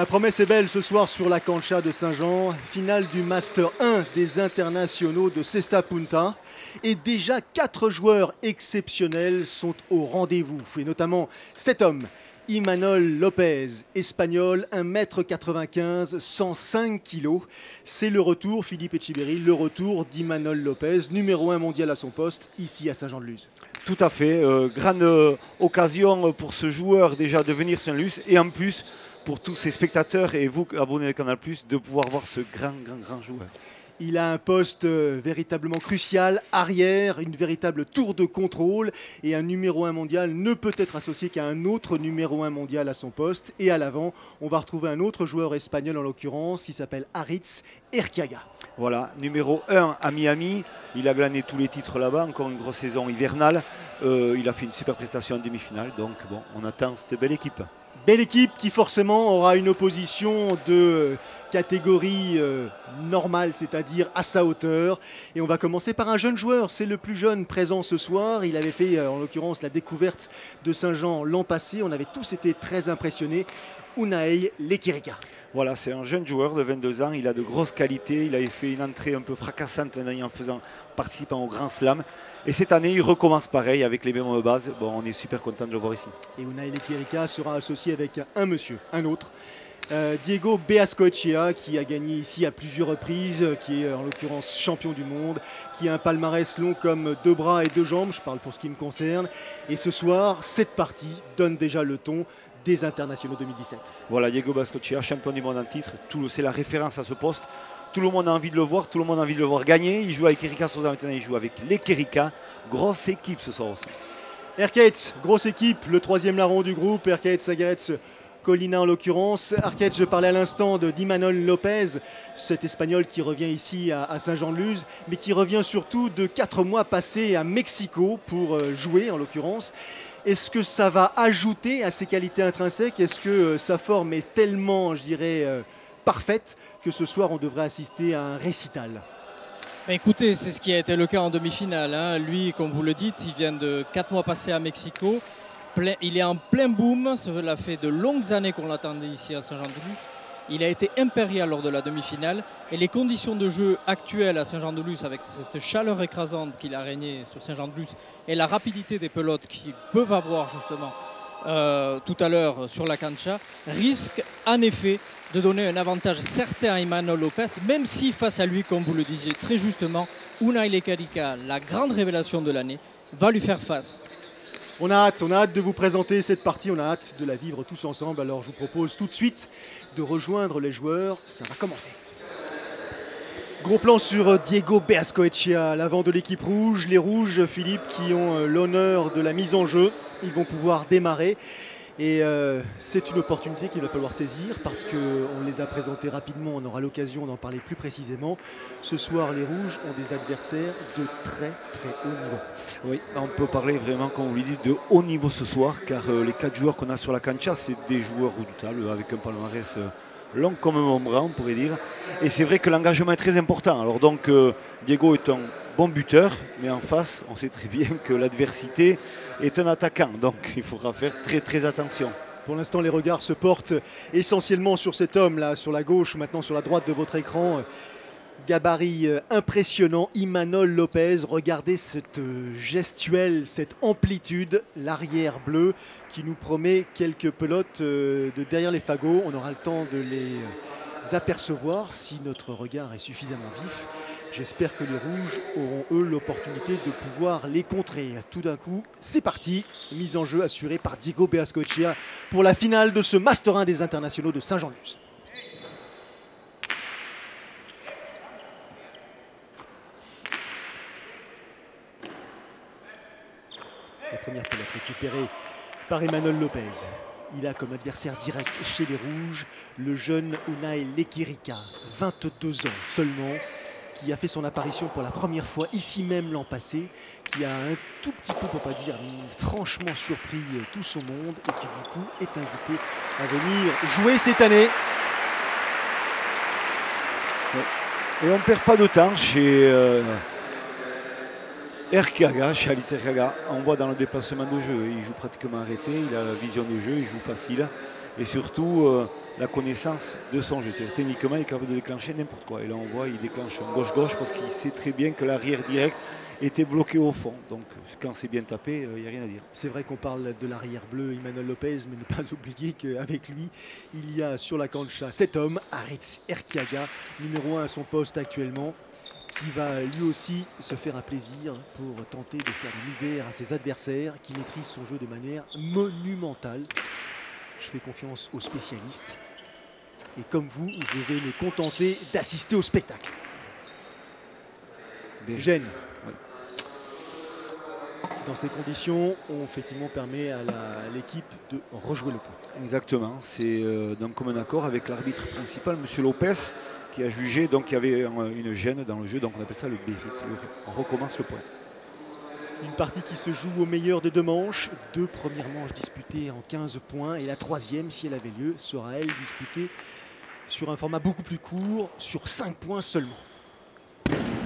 La promesse est belle ce soir sur la cancha de Saint-Jean, finale du Master 1 des internationaux de Cesta Punta. Et déjà 4 joueurs exceptionnels sont au rendez-vous, et notamment cet homme, Imanol Lopez, espagnol, 1,95 m, 105 kg. C'est le retour, Philippe Etcheverry, le retour d'Imanol Lopez, numéro 1 mondial à son poste, ici à Saint-Jean-de-Luz. Tout à fait, grande occasion pour ce joueur déjà de venir sur Saint-Luz et en plus pour tous ces spectateurs et vous abonnés à Canal+, de pouvoir voir ce grand joueur. Il a un poste véritablement crucial, arrière, une véritable tour de contrôle et un numéro 1 mondial ne peut être associé qu'à un autre numéro 1 mondial à son poste. Et à l'avant, on va retrouver un autre joueur espagnol en l'occurrence, il s'appelle Aritz Erquiaga. Voilà, numéro 1 à Miami, il a glané tous les titres là-bas, encore une grosse saison hivernale. Il a fait une super prestation en demi-finale, donc bon, on attend cette belle équipe. Belle équipe qui forcément aura une opposition de catégorie normale, c'est-à-dire à sa hauteur. Et on va commencer par un jeune joueur, c'est le plus jeune présent ce soir. Il avait fait en l'occurrence la découverte de Saint-Jean l'an passé. On avait tous été très impressionnés. Unai Lequirica. Voilà, c'est un jeune joueur de 22 ans, il a de grosses qualités. Il avait fait une entrée un peu fracassante l'année dernière en participant au Grand Slam. Et cette année, il recommence pareil avec les mêmes bases. Bon, on est super content de le voir ici. Et Unai Lequirica sera associé avec un monsieur, un autre. Diego Beascoechea qui a gagné ici à plusieurs reprises, qui est en l'occurrence champion du monde, qui a un palmarès long comme 2 bras et 2 jambes, je parle pour ce qui me concerne. Et ce soir, cette partie donne déjà le ton des internationaux 2017. Voilà, Diego Beascoechea, champion du monde en titre, c'est la référence à ce poste. Tout le monde a envie de le voir, tout le monde a envie de le voir gagner. Il joue avec Erika Souza maintenant, il joue avec Lequirica. Grosse équipe ce soir aussi. Erkets, grosse équipe, le 3e larron du groupe, Erkets Agaretz Colina en l'occurrence. Arquette, je parlais à l'instant d'Imanol Lopez, cet Espagnol qui revient ici à Saint-Jean-de-Luz, mais qui revient surtout de 4 mois passés à Mexico pour jouer en l'occurrence. Est-ce que ça va ajouter à ses qualités intrinsèques? Est-ce que sa forme est tellement, je dirais, parfaite que ce soir on devrait assister à un récital? Écoutez, c'est ce qui a été le cas en demi-finale. Hein. Lui, comme vous le dites, il vient de 4 mois passés à Mexico. Il est en plein boom, cela fait de longues années qu'on l'attendait ici à Saint-Jean-de-Luz. Il a été impérial lors de la demi-finale et les conditions de jeu actuelles à Saint-Jean-de-Luz avec cette chaleur écrasante qu'il a régné sur Saint-Jean-de-Luz et la rapidité des pelotes qu'ils peuvent avoir justement tout à l'heure sur la cancha risquent en effet de donner un avantage certain à Imanol Lopez, même si face à lui, comme vous le disiez très justement, Unai Lequirica, la grande révélation de l'année, va lui faire face. On a hâte de vous présenter cette partie, on a hâte de la vivre tous ensemble. Alors je vous propose tout de suite de rejoindre les joueurs, ça va commencer. Gros plan sur Diego Beascoechea, à l'avant de l'équipe rouge. Les rouges, Philippe, qui ont l'honneur de la mise en jeu, ils vont pouvoir démarrer. Et c'est une opportunité qu'il va falloir saisir parce qu'on les a présentés rapidement, on aura l'occasion d'en parler plus précisément. Ce soir, les rouges ont des adversaires de très haut niveau. Oui, on peut parler vraiment, comme vous le dites, de haut niveau ce soir, car les 4 joueurs qu'on a sur la cancha, c'est des joueurs redoutables, avec un palmarès long comme un bras, on pourrait dire. Et c'est vrai que l'engagement est très important. Alors donc, Diego est un bon buteur, mais en face, on sait très bien que l'adversité est un attaquant. Donc il faudra faire très attention. Pour l'instant, les regards se portent essentiellement sur cet homme-là, sur la gauche, maintenant sur la droite de votre écran. Gabarit impressionnant, Imanol Lopez. Regardez cette gestuelle, cette amplitude, l'arrière bleu qui nous promet quelques pelotes de derrière les fagots. On aura le temps de les apercevoir si notre regard est suffisamment vif. J'espère que les rouges auront eux l'opportunité de pouvoir les contrer. Tout d'un coup, c'est parti. Mise en jeu assurée par Diego Beascoechea pour la finale de ce Master 1 des internationaux de Saint-Jean-de-Luz. La première pelote récupérée par Imanol Lopez. Il a comme adversaire direct chez les rouges le jeune Unai Lequirica, 22 ans seulement, qui a fait son apparition pour la première fois ici même l'an passé, qui a un tout petit peu, pour pas dire franchement surpris tout son monde et qui du coup est invité à venir jouer cette année. Et on ne perd pas de temps chez Erquiaga, chez Alice Erquiaga. On voit dans le déplacement de jeu, il joue pratiquement arrêté, il a la vision de jeu, il joue facile. Et surtout, la connaissance de son jeu. Techniquement, il est capable de déclencher n'importe quoi. Et là, on voit, il déclenche en gauche-gauche parce qu'il sait très bien que l'arrière direct était bloqué au fond. Donc, quand c'est bien tapé, il n'y a rien à dire. C'est vrai qu'on parle de l'arrière bleu, Imanol Lopez, mais ne pas oublier qu'avec lui, il y a sur la cancha cet homme, Aritz Erkiaga, numéro 1 à son poste actuellement, qui va lui aussi se faire un plaisir pour tenter de faire des misères à ses adversaires, qui maîtrisent son jeu de manière monumentale. Je fais confiance aux spécialistes. Et comme vous, je vais me contenter d'assister au spectacle. Gêne. Oui. Dans ces conditions, on effectivement permet à l'équipe de rejouer le point. Exactement. C'est donc comme un accord avec l'arbitre principal, M. Lopez, qui a jugé donc qu'il y avait une gêne dans le jeu. Donc on appelle ça le Béritz. On recommence le point. Une partie qui se joue au meilleur des 2 manches. 2 premières manches disputées en 15 points. Et la 3e, si elle avait lieu, sera elle disputée sur un format beaucoup plus court, sur 5 points seulement.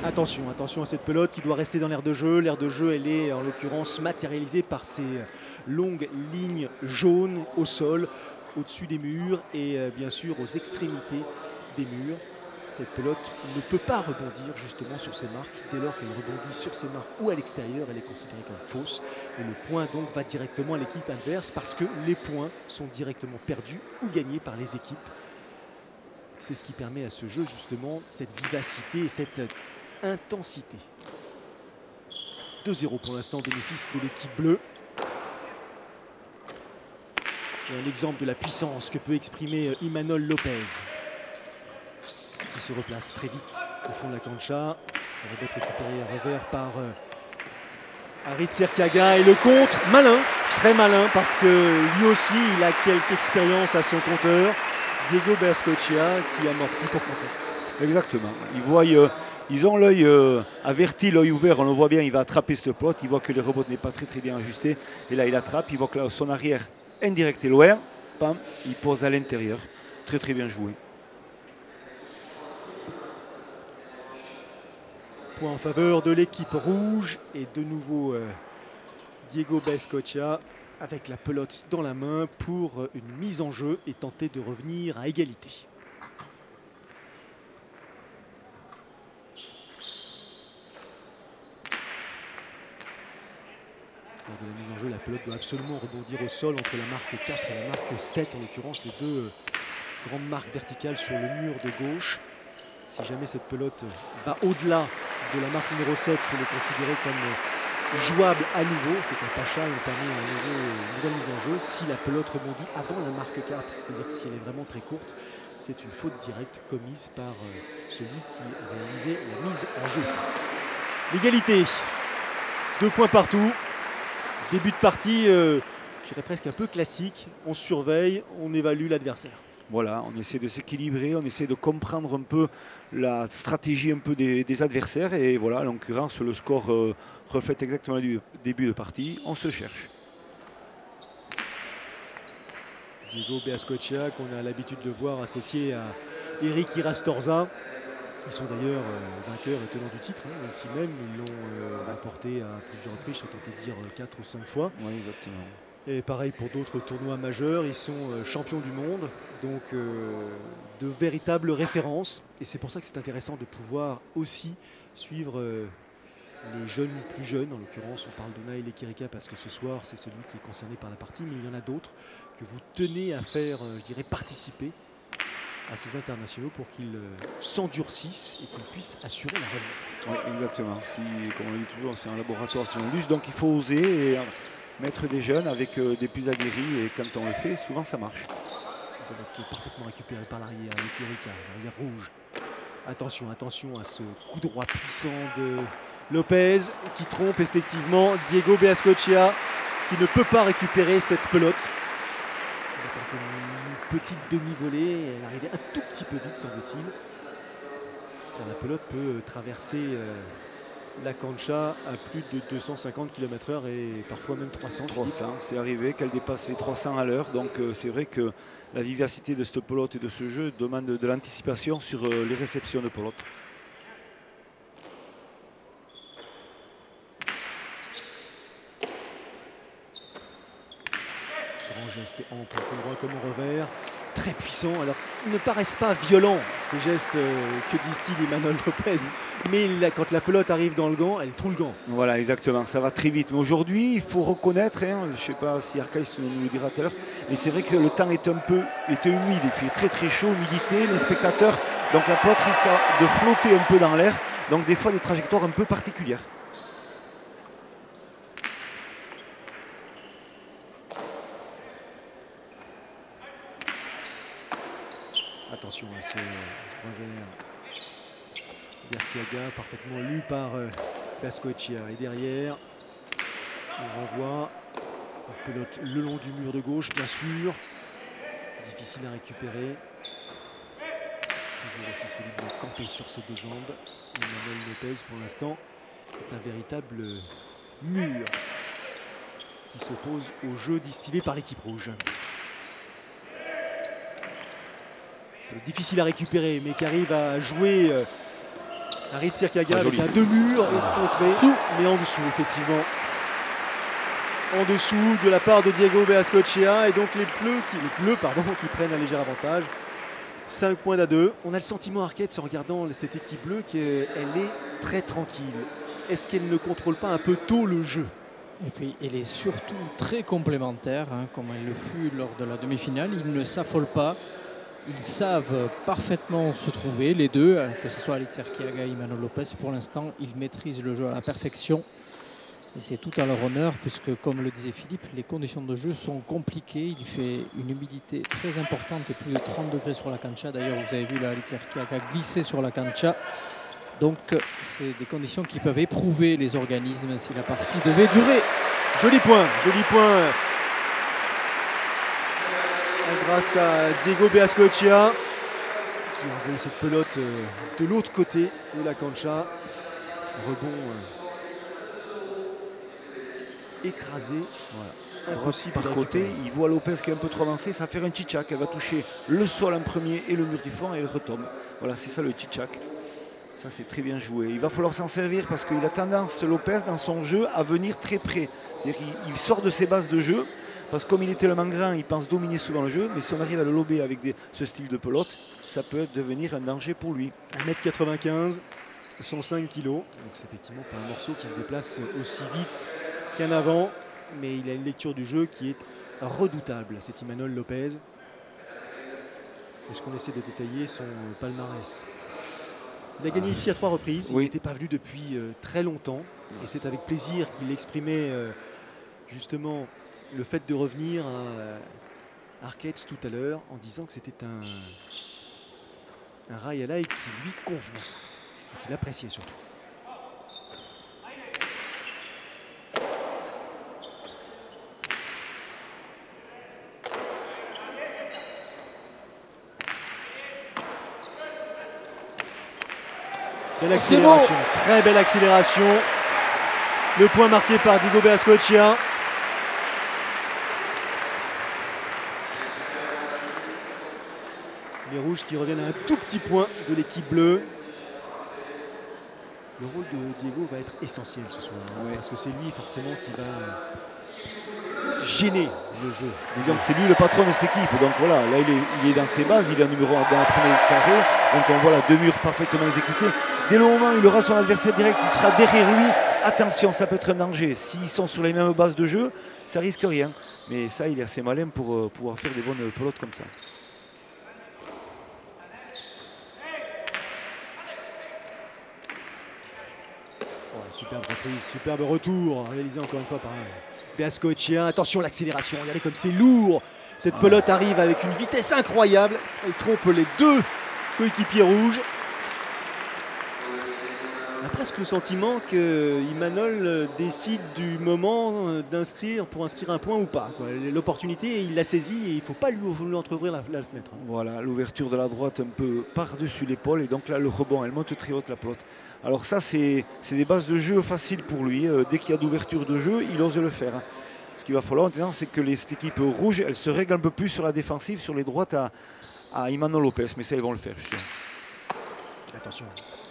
Attention, attention à cette pelote qui doit rester dans l'aire de jeu. L'aire de jeu, elle est en l'occurrence matérialisée par ces longues lignes jaunes au sol, au-dessus des murs et bien sûr aux extrémités des murs. Cette pelote ne peut pas rebondir justement sur ces marques. Dès lors qu'elle rebondit sur ces marques ou à l'extérieur, elle est considérée comme fausse. Et le point donc va directement à l'équipe adverse parce que les points sont directement perdus ou gagnés par les équipes. C'est ce qui permet à ce jeu justement cette vivacité et cette intensité. 2-0 pour l'instant au bénéfice de l'équipe bleue. Et un exemple de la puissance que peut exprimer Imanol Lopez, qui se replace très vite au fond de la cancha. Il va être récupéré à revers par Aritz Erkiaga et le contre, malin, très malin, parce que lui aussi il a quelque expérience à son compteur. Diego Bescochia qui amortit pour contrer. Exactement. Ils ont l'œil averti, l'œil ouvert, on le voit bien, il va attraper ce pote, il voit que le rebond n'est pas très bien ajusté, et là il attrape, il voit que là, son arrière indirect est loin, bam, il pose à l'intérieur, très bien joué. Point en faveur de l'équipe rouge, et de nouveau Diego Bescochia avec la pelote dans la main pour une mise en jeu et tenter de revenir à égalité. Lors de la mise en jeu, la pelote doit absolument rebondir au sol entre la marque 4 et la marque 7, en l'occurrence les 2 grandes marques verticales sur le mur de gauche. Si jamais cette pelote va au-delà de la marque numéro 7, elle est considérée comme jouable à nouveau. C'est un pacha, on permet une nouvelle mise en jeu. Si la pelote rebondit avant la marque 4, c'est-à-dire si elle est vraiment très courte, c'est une faute directe commise par celui qui a réalisé la mise en jeu. L'égalité, 2 points partout. Début de partie, je dirais presque un peu classique. On surveille, on évalue l'adversaire. Voilà, on essaie de s'équilibrer, on essaie de comprendre un peu la stratégie un peu des adversaires. Et voilà, en l'occurrence, le score reflète exactement le début de partie. On se cherche. Diego Bescochia, qu'on a l'habitude de voir associé à Eric Irastorza. Ils sont d'ailleurs vainqueurs et tenants du titre. Ici même, ils l'ont remporté à plusieurs reprises, je serais tenté de dire 4 ou 5 fois. Oui, exactement. Et pareil pour d'autres tournois majeurs, ils sont champions du monde, donc de véritables références. Et c'est pour ça que c'est intéressant de pouvoir aussi suivre les jeunes ou plus jeunes. En l'occurrence, on parle de Naël Ekirika parce que ce soir, c'est celui qui est concerné par la partie, mais il y en a d'autres que vous tenez à faire, je dirais, participer à ces internationaux pour qu'ils s'endurcissent et qu'ils puissent assurer la relève. Oui, exactement. Comme on le dit toujours, c'est un laboratoire, c'est un luxe, donc il faut oser et mettre des jeunes avec des plus aguerris, et quand on le fait, souvent ça marche. Qui est parfaitement récupéré par l'arrière, Ekirika, l'arrière rouge. Attention, attention à ce coup droit puissant de Lopez qui trompe effectivement Diego Bescochia, qui ne peut pas récupérer cette pelote. Il a tenté une petite demi-volée, elle arrivait un tout petit peu vite semble-t-il. Car la pelote peut traverser la cancha à plus de 250 km/h et parfois même 300. C'est arrivé qu'elle dépasse les 300 à l'heure, donc c'est vrai que la vivacité de cette pelote et de ce jeu demande de l'anticipation sur les réceptions de pelote. Grand geste ample, droit comme au revers. très puissant. Alors, ils ne paraissent pas violents, ces gestes que distille Imanol Lopez. Mais là, quand la pelote arrive dans le gant, elle trouve le gant. Voilà, exactement, ça va très vite. Mais aujourd'hui, il faut reconnaître, hein, je ne sais pas si Arcaïs nous le dira tout à l'heure, mais c'est vrai que le temps était humide, il fait très très chaud, humidité, les spectateurs, donc la pelote risque de flotter un peu dans l'air, donc des fois des trajectoires un peu particulières. Attention à ce revers d'Arteaga, parfaitement lu par Pascocia. Et derrière, on renvoie une pelote le long du mur de gauche, bien sûr. Difficile à récupérer. Toujours aussi solide de camper sur ses deux jambes. Imanol Lopez, pour l'instant, est un véritable mur qui s'oppose au jeu distillé par l'équipe rouge. Difficile à récupérer, mais qui arrive à jouer Harit Sirkaga avec un deux murs et contré, mais en dessous, effectivement. En dessous de la part de Diego Beascochea, et donc les bleus qui prennent un léger avantage. 5 points à 2. On a le sentiment, Arquette, en regardant cette équipe bleue, qu'elle est très tranquille. Est-ce qu'elle ne contrôle pas un peu tôt le jeu? Et puis elle est surtout très complémentaire, hein, comme elle le fut lors de la demi-finale. Ils ne s'affolent pas. Ils savent parfaitement se trouver, les deux, que ce soit Harit Sirkaga et Imanol Lopez. Pour l'instant, ils maîtrisent le jeu à la perfection. Et c'est tout à leur honneur, puisque, comme le disait Philippe, les conditions de jeu sont compliquées. Il fait une humidité très importante et plus de 30 degrés sur la cancha. D'ailleurs, vous avez vu Harit Sirkaga glisser sur la cancha. Donc, c'est des conditions qui peuvent éprouver les organismes si la partie devait durer. Joli point, grâce à Diego Beascochea qui a envoyé cette pelote de l'autre côté de la cancha. Rebond écrasé. Voilà. Impossible par côté, il voit Lopez qui est un peu trop avancé, ça va faire un tchitchak. Elle va toucher le sol en premier et le mur du fond et elle retombe. Voilà, c'est ça le tchitchak. Ça, c'est très bien joué. Il va falloir s'en servir parce qu'il a tendance, Lopez, dans son jeu, à venir très près. C'est-à-dire qu'il sort de ses bases de jeu. Parce que comme il est tellement grand, il pense dominer souvent le jeu. Mais si on arrive à le lober avec ce style de pelote, ça peut devenir un danger pour lui. 1m95, 105 kg. Donc c'est effectivement pas un morceau qui se déplace aussi vite qu'un avant. Mais il a une lecture du jeu qui est redoutable, cet Imanol Lopez. Est-ce qu'on essaie de détailler son palmarès? Il a gagné ici à 3 reprises. Il n'était pas venu depuis très longtemps. Et c'est avec plaisir qu'il exprimait justement le fait de revenir à Arquette tout à l'heure en disant que c'était un rail à l'ail qui lui convenait et qu'il appréciait surtout. Belle accélération, très belle accélération. Le point marqué par Diego Beascochea. Les rouges qui reviennent à un tout petit point de l'équipe bleue. Le rôle de Diego va être essentiel ce soir, parce que c'est lui forcément qui va gêner le jeu. Disons que c'est lui le patron de cette équipe. Donc voilà, là il est dans ses bases, il est en numéro 1 dans le premier carré. Donc on voit là 2 murs parfaitement exécutés. Dès le moment où il aura son adversaire direct, il sera derrière lui. Attention, ça peut être un danger. S'ils sont sur les mêmes bases de jeu, ça risque rien. Mais ça, il est assez malin pour pouvoir faire des bonnes pelotes comme ça. Superbe reprise, superbe retour, réalisé encore une fois par Beascochea. Attention l'accélération, regardez comme c'est lourd. Cette pelote arrive avec une vitesse incroyable. Elle trompe les 2 coéquipiers rouges. On a presque le sentiment que Imanol décide du moment d'inscrire pour inscrire un point ou pas. L'opportunité, il l'a saisie et il ne faut pas lui entreouvrir la fenêtre. Voilà, l'ouverture de la droite un peu par-dessus l'épaule et donc là le rebond, elle monte très haute la pelote. Alors ça, c'est des bases de jeu faciles pour lui. Dès qu'il y a d'ouverture de jeu, il ose le faire. Ce qu'il va falloir maintenant, c'est que cette équipe rouge, elle se règle un peu plus sur la défensive, sur les droites à Imanol Lopez. Mais ça, ils vont le faire, je suis sûr. Attention,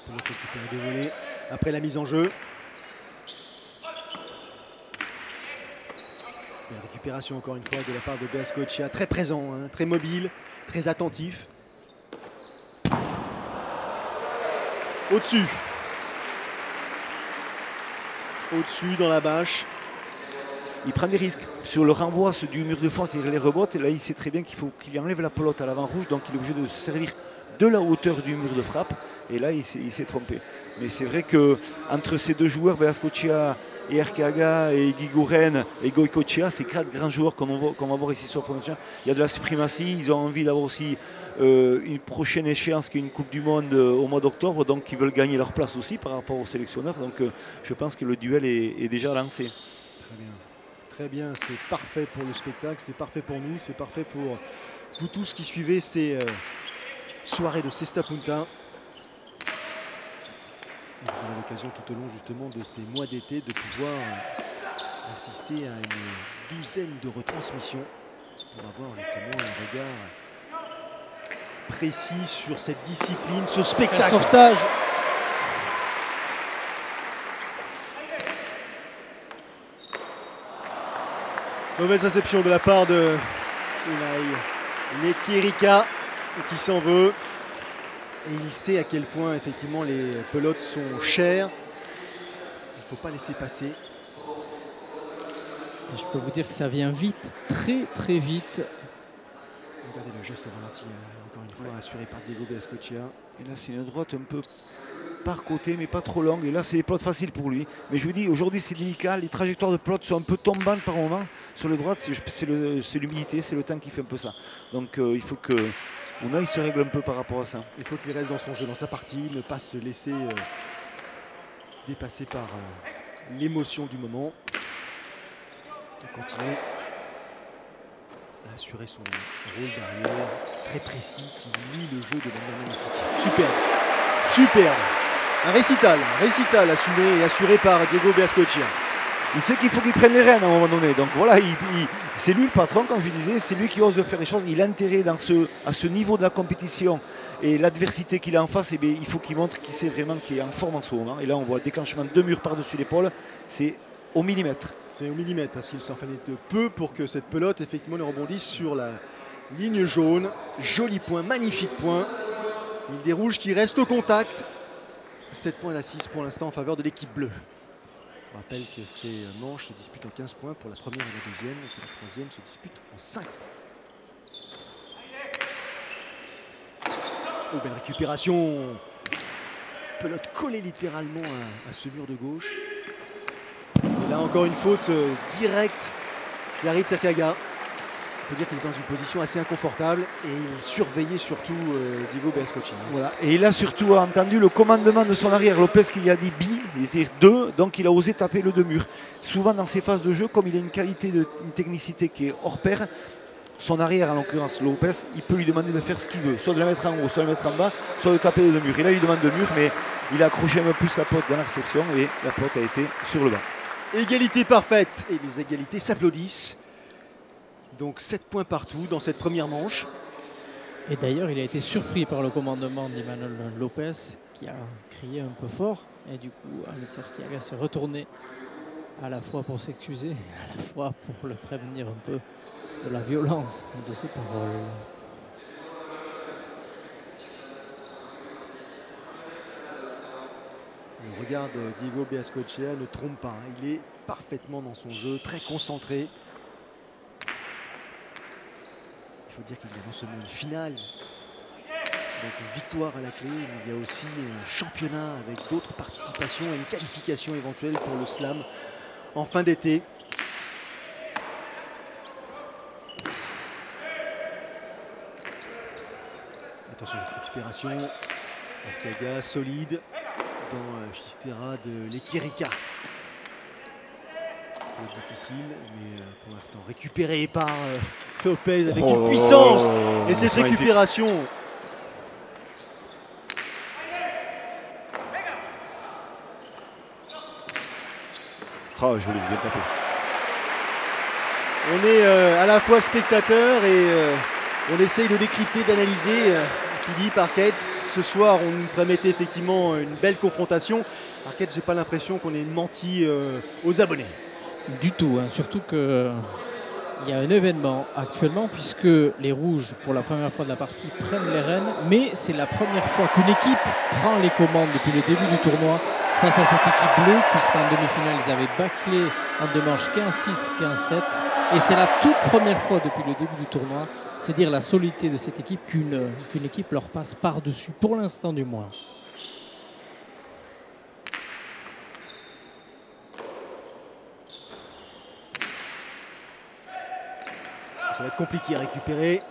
pelote récupérée de volée après la mise en jeu. Belle récupération encore une fois de la part de Beascochea, très présent, hein, très mobile, très attentif. Au-dessus. Au-dessus dans la bâche. Il prend des risques. Sur le renvoi du mur de force, il les rebotte. Et là, il sait très bien qu'il faut qu'il enlève la pelote à l'avant rouge. Donc, il est obligé de se servir de la hauteur du mur de frappe. Et là, il s'est trompé. Mais c'est vrai qu'entre ces deux joueurs, Beascochea et Arkeaga et Guiguren et Goicoechea, c'est 4 grands joueurs qu'on va voir ici sur le fondation. Il y a de la suprématie. Ils ont envie d'avoir aussi une prochaine échéance qui est une Coupe du Monde au mois d'octobre. Donc, ils veulent gagner leur place aussi par rapport aux sélectionneurs. Donc, je pense que le duel est déjà lancé. Très bien. Très bien, c'est parfait pour le spectacle, c'est parfait pour nous, c'est parfait pour vous tous qui suivez ces soirées de Cesta Punta. Et vous aurez l'occasion tout au long justement de ces mois d'été de pouvoir assister à une douzaine de retransmissions pour avoir justement un regard précis sur cette discipline, ce spectacle. Un sauvetage. Mauvaise réception de la part de Unai Lekirika qui s'en veut. Et il sait à quel point effectivement les pelotes sont chères. Il ne faut pas laisser passer. Et je peux vous dire que ça vient vite, très très vite. Regardez le geste au ralenti, encore une fois assuré par Diego Beascochea. Et là, c'est une droite un peu par côté, mais pas trop longue. Et là, c'est des pelotes faciles pour lui. Mais je vous dis, aujourd'hui, c'est délicat. Les trajectoires de pelotes sont un peu tombantes par moment. Sur les droites, c'est l'humidité, c'est le temps qui fait un peu ça. Donc, il faut que Unai se règle un peu par rapport à ça. Il faut qu'il reste dans son jeu, dans sa partie, ne pas se laisser dépasser par l'émotion du moment. Et continuer à assurer son rôle d'arrière très précis qui lit le jeu de manière magnifique. Superbe, superbe. Un récital assumé et assuré par Diego Beascochea. Il sait qu'il faut qu'il prenne les rênes à un moment donné. Donc voilà, c'est lui le patron, comme je disais, c'est lui qui ose faire les choses. Il a intérêt à ce niveau de la compétition et l'adversité qu'il a en face, il faut qu'il montre qu'il sait vraiment qu'il est en forme en ce moment. Et là, on voit le déclenchement de 2 murs par-dessus l'épaule. C'est au millimètre. C'est au millimètre parce qu'il s'en fallait de peu pour que cette pelote effectivement ne rebondisse sur la ligne jaune. Joli point, magnifique point. Il des rouges qui restent au contact. 7 points à 6 pour l'instant en faveur de l'équipe bleue. Je rappelle que ces manches se disputent en 15 points pour la première et la deuxième, et que la troisième se dispute en 5 points. Oh, belle récupération. Pelote collée littéralement à ce mur de gauche. Et là encore une faute directe d'Yarid Serkaga. Il faut dire qu'il est dans une position assez inconfortable et il surveillait surtout Diego Beascochea. Voilà. Et il a surtout entendu le commandement de son arrière, Lopez, qui lui a dit bi, c'est 2, donc il a osé taper le 2 murs. Souvent dans ces phases de jeu, comme il a une qualité, une technicité qui est hors pair, son arrière, en l'occurrence Lopez, il peut lui demander de faire ce qu'il veut, soit de la mettre en haut, soit de la mettre en bas, soit de taper le 2 murs. Et là, il lui demande 2 murs, mais il a accroché un peu plus la pelote dans la réception et la pelote a été sur le banc. Égalité parfaite et les égalités s'applaudissent. Donc 7 points partout dans cette première manche. Et d'ailleurs, il a été surpris par le commandement d'Imanol Lopez qui a crié un peu fort. Et du coup, Yarid Serkaga s'est retourné à la fois pour s'excuser, à la fois pour le prévenir un peu de la violence de ses paroles. Le regard de Diego Beascochea ne trompe pas. Il est parfaitement dans son jeu, très concentré. Il faut dire qu'il y a non seulement une finale, donc une victoire à la clé, mais il y a aussi un championnat avec d'autres participations et une qualification éventuelle pour le slam en fin d'été. Attention à cette récupération. Arkeaga solide dans Chistera de Lekirika. Difficile, mais pour l'instant récupéré par Lopez avec une puissance. Et cette récupération. Oh, joli, bien tapé. On est à la fois spectateur et on essaye de décrypter, d'analyser. Philippe, Arquette, ce soir on nous promettait effectivement une belle confrontation. Arquette, j'ai pas l'impression qu'on ait menti aux abonnés. Du tout, hein. Surtout que Il y a un événement actuellement puisque les rouges, pour la première fois de la partie, prennent les rênes. Mais c'est la première fois qu'une équipe prend les commandes depuis le début du tournoi face à cette équipe bleue, puisqu'en demi-finale, ils avaient bâclé en deux manches 15-6, 15-7. Et c'est la toute première fois depuis le début du tournoi, c'est dire la solidité de cette équipe, qu'une équipe leur passe par-dessus, pour l'instant du moins. Ça va être compliqué à récupérer.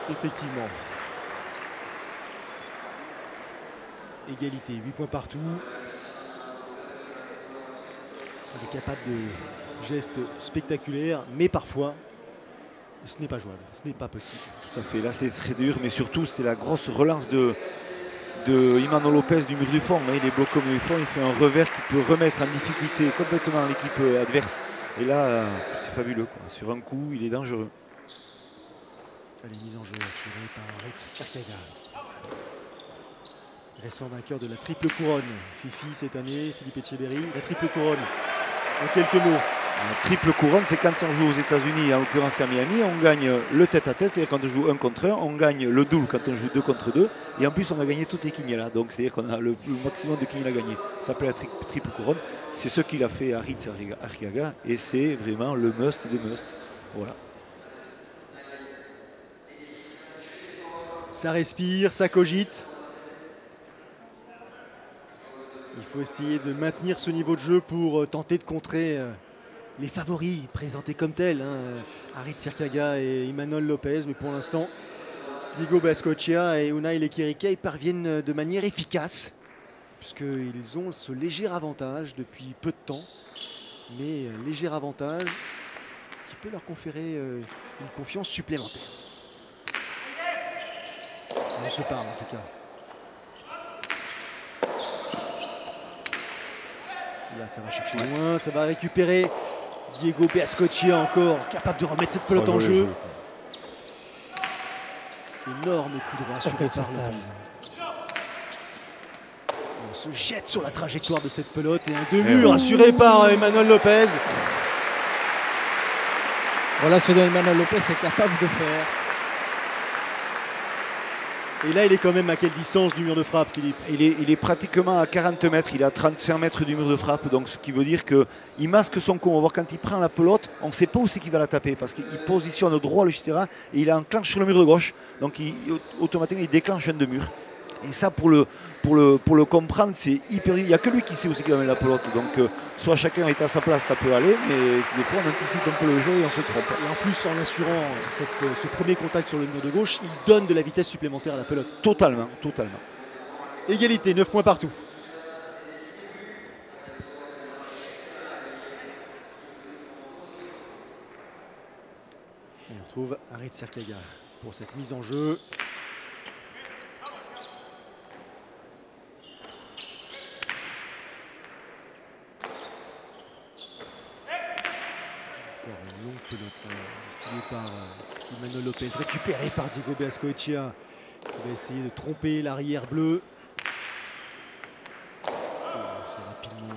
Effectivement. Égalité, 8 points partout. Il est capable de gestes spectaculaires, mais parfois, ce n'est pas jouable, ce n'est pas possible. Tout à fait, là c'est très dur, mais surtout c'était la grosse relance de Imanol Lopez du mur du fond. Il est bloqué au mur du fond, il fait un revers qui peut remettre en difficulté complètement l'équipe adverse. Et là, c'est fabuleux, quoi. Sur un coup, il est dangereux. Allez, mise en jeu assurée par Aritz Circaga. Récent vainqueur de la triple couronne. Fifi cette année, Philippe Etcheverry. La triple couronne, en quelques mots. La triple couronne, c'est quand on joue aux États-Unis, en l'occurrence à Miami, on gagne le tête-à-tête, c'est-à-dire quand on joue 1 contre 1, on gagne le double quand on joue 2 contre 2, et en plus on a gagné toutes les quignolas, donc c'est-à-dire qu'on a le maximum de quignolas gagnés. Ça s'appelle la triple couronne, c'est ce qu'il a fait à Aritz Circaga, et c'est vraiment le must des must. Voilà. Ça respire, ça cogite. Il faut essayer de maintenir ce niveau de jeu pour tenter de contrer les favoris présentés comme tels, hein, Aritz Circaga et Imanol Lopez, mais pour l'instant, Diego Bescoccia et Unai Lequerica y parviennent de manière efficace, puisqu'ils ont ce léger avantage depuis peu de temps, mais léger avantage qui peut leur conférer une confiance supplémentaire. On se parle en tout cas. Là, ça va chercher loin, ça va récupérer Diego Bescoccia encore, capable de remettre cette pelote en jeu. Énorme coup droit assuré par Lopez. On se jette sur la trajectoire de cette pelote et un deux-murs assuré par Imanol Lopez. Voilà ce dont Imanol Lopez est capable de faire. Et là, il est quand même à quelle distance du mur de frappe, Philippe? Il est pratiquement à 40 mètres, il est à 35 mètres du mur de frappe, donc ce qui veut dire qu'il masque son coup. On va voir quand il prend la pelote, on ne sait pas où c'est qu'il va la taper, parce qu'il positionne droit le Chistera et il enclenche sur le mur de gauche, donc automatiquement il déclenche un deux-murs. Et ça, pour le comprendre, c'est hyper... Il n'y a que lui qui sait où c'est qu'il va mettre la pelote. Donc, soit chacun est à sa place, ça peut aller, mais des fois, on anticipe un peu le jeu et on se trompe. Et en plus, en assurant ce premier contact sur le mur de gauche, il donne de la vitesse supplémentaire à la pelote. Totalement, totalement. Égalité, 9 points partout. Et on retrouve Aritz Circaga pour cette mise en jeu. Une longue pelote distillée par Imanol Lopez, récupérée par Diego Bescoccia, qui va essayer de tromper l'arrière bleu. C'est rapidement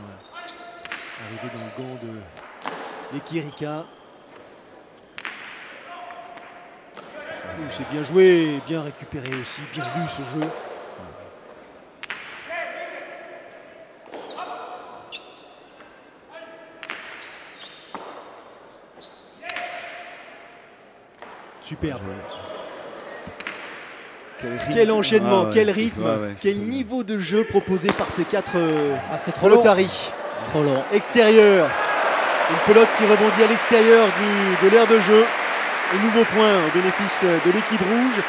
arrivé dans le gant de Lequerica. C'est bien joué, bien récupéré aussi, bien lu ce jeu. Superbe. Quel enchaînement, quel rythme, quel niveau de jeu proposé par ces quatre Lotari. Trop long. Extérieur. Une pelote qui rebondit à l'extérieur de l'aire de jeu. Et nouveau point au bénéfice de l'équipe rouge.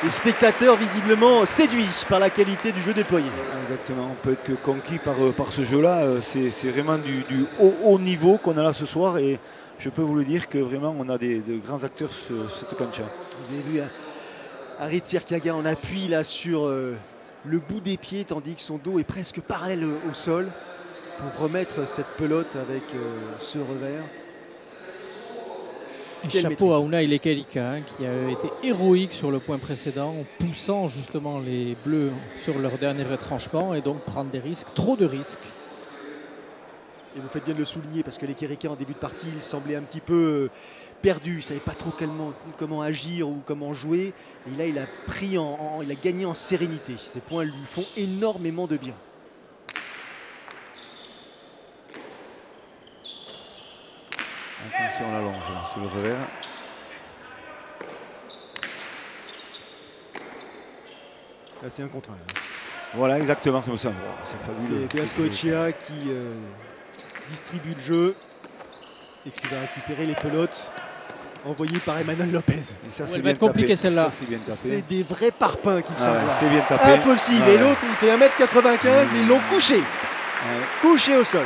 Les spectateurs visiblement séduits par la qualité du jeu déployé. Exactement, on peut être que conquis par ce jeu-là. C'est vraiment du haut niveau qu'on a là ce soir. Et je peux vous le dire que vraiment on a de grands acteurs sur cette cancha. Vous avez vu Aritz Circaga en appui là sur le bout des pieds tandis que son dos est presque parallèle au sol pour remettre cette pelote avec ce revers. Chapeau à Unai Lequerica qui a été héroïque sur le point précédent en poussant justement les Bleus sur leur dernier retranchement et donc prendre des risques, trop de risques. Et vous faites bien de le souligner parce que les Quéricains en début de partie, ils semblaient un petit peu perdus. Ils ne savaient pas trop comment agir ou comment jouer. Et là, il a gagné en sérénité. Ces points lui font énormément de bien. Attention à la longe là, sur le revers. Là, c'est un contre un. Voilà, exactement, c'est ça. C'est fabuleux. C'est Beascoechea qui distribue le jeu et qui va récupérer les pelotes envoyées par Emmanuel Lopez. Et ça, Elle va être compliquée celle-là. C'est des vrais parpaings qu'il s'envoie. C'est bien tapé. Impossible. Et l'autre, il fait 1m95 et ils l'ont couché. Couché au sol.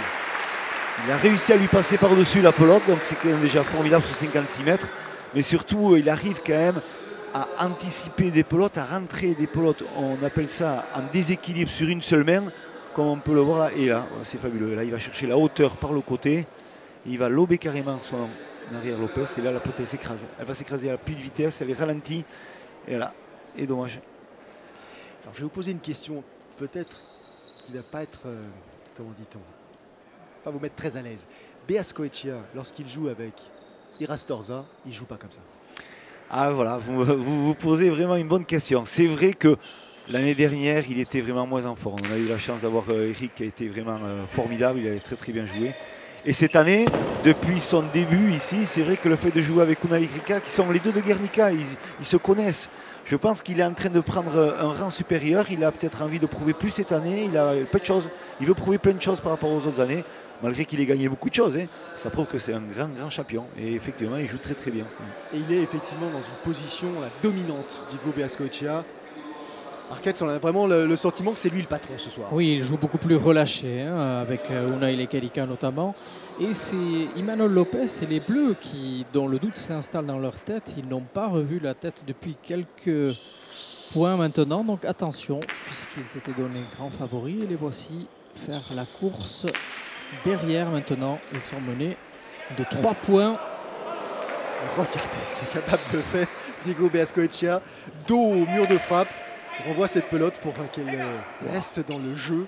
Il a réussi à lui passer par-dessus la pelote, donc c'est quand même déjà formidable sur 56 mètres. Mais surtout, il arrive quand même à anticiper des pelotes, à rentrer des pelotes. On appelle ça un déséquilibre sur une seule main, comme on peut le voir là. Et là, c'est fabuleux. Là, il va chercher la hauteur par le côté. Il va lober carrément son arrière Lopez. Et là, la pelote, elle s'écrase. Elle va s'écraser à plus de vitesse. Elle est ralentie. Et là, et dommage. Alors, je vais vous poser une question, peut-être qui ne va pas être, comment dit-on, pas vous mettre très à l'aise. Beascoechea, lorsqu'il joue avec Irastorza, il ne joue pas comme ça. Ah voilà, vous posez vraiment une bonne question. C'est vrai que l'année dernière, il était vraiment moins en forme. On a eu la chance d'avoir Eric qui a été vraiment formidable, il avait très très bien joué. Et cette année, depuis son début ici, c'est vrai que le fait de jouer avec Unai Krika, qui sont les deux de Guernica, ils se connaissent. Je pense qu'il est en train de prendre un rang supérieur. Il a peut-être envie de prouver plus cette année. Il a peu de choses. Il veut prouver plein de choses par rapport aux autres années. Malgré qu'il ait gagné beaucoup de choses, hein. Ça prouve que c'est un grand champion. Et effectivement, il joue très très bien. Et il est effectivement dans une position dominante, Diego Beascoechea. Arcade, on a vraiment le sentiment que c'est lui le patron ce soir. Oui, il joue beaucoup plus relâché, hein, avec Unai Lekerika notamment. Et c'est Imanol Lopez et les Bleus dont le doute s'installe dans leur tête. Ils n'ont pas revu la tête depuis quelques points maintenant. Donc attention, puisqu'ils s'étaient donnés grands favoris. Et les voici faire la course derrière maintenant. Ils sont menés de 3 points. Regardez ce qu'il est capable de faire Diego Beascoechea. Dos au mur de frappe. On renvoie cette pelote pour qu'elle reste dans le jeu.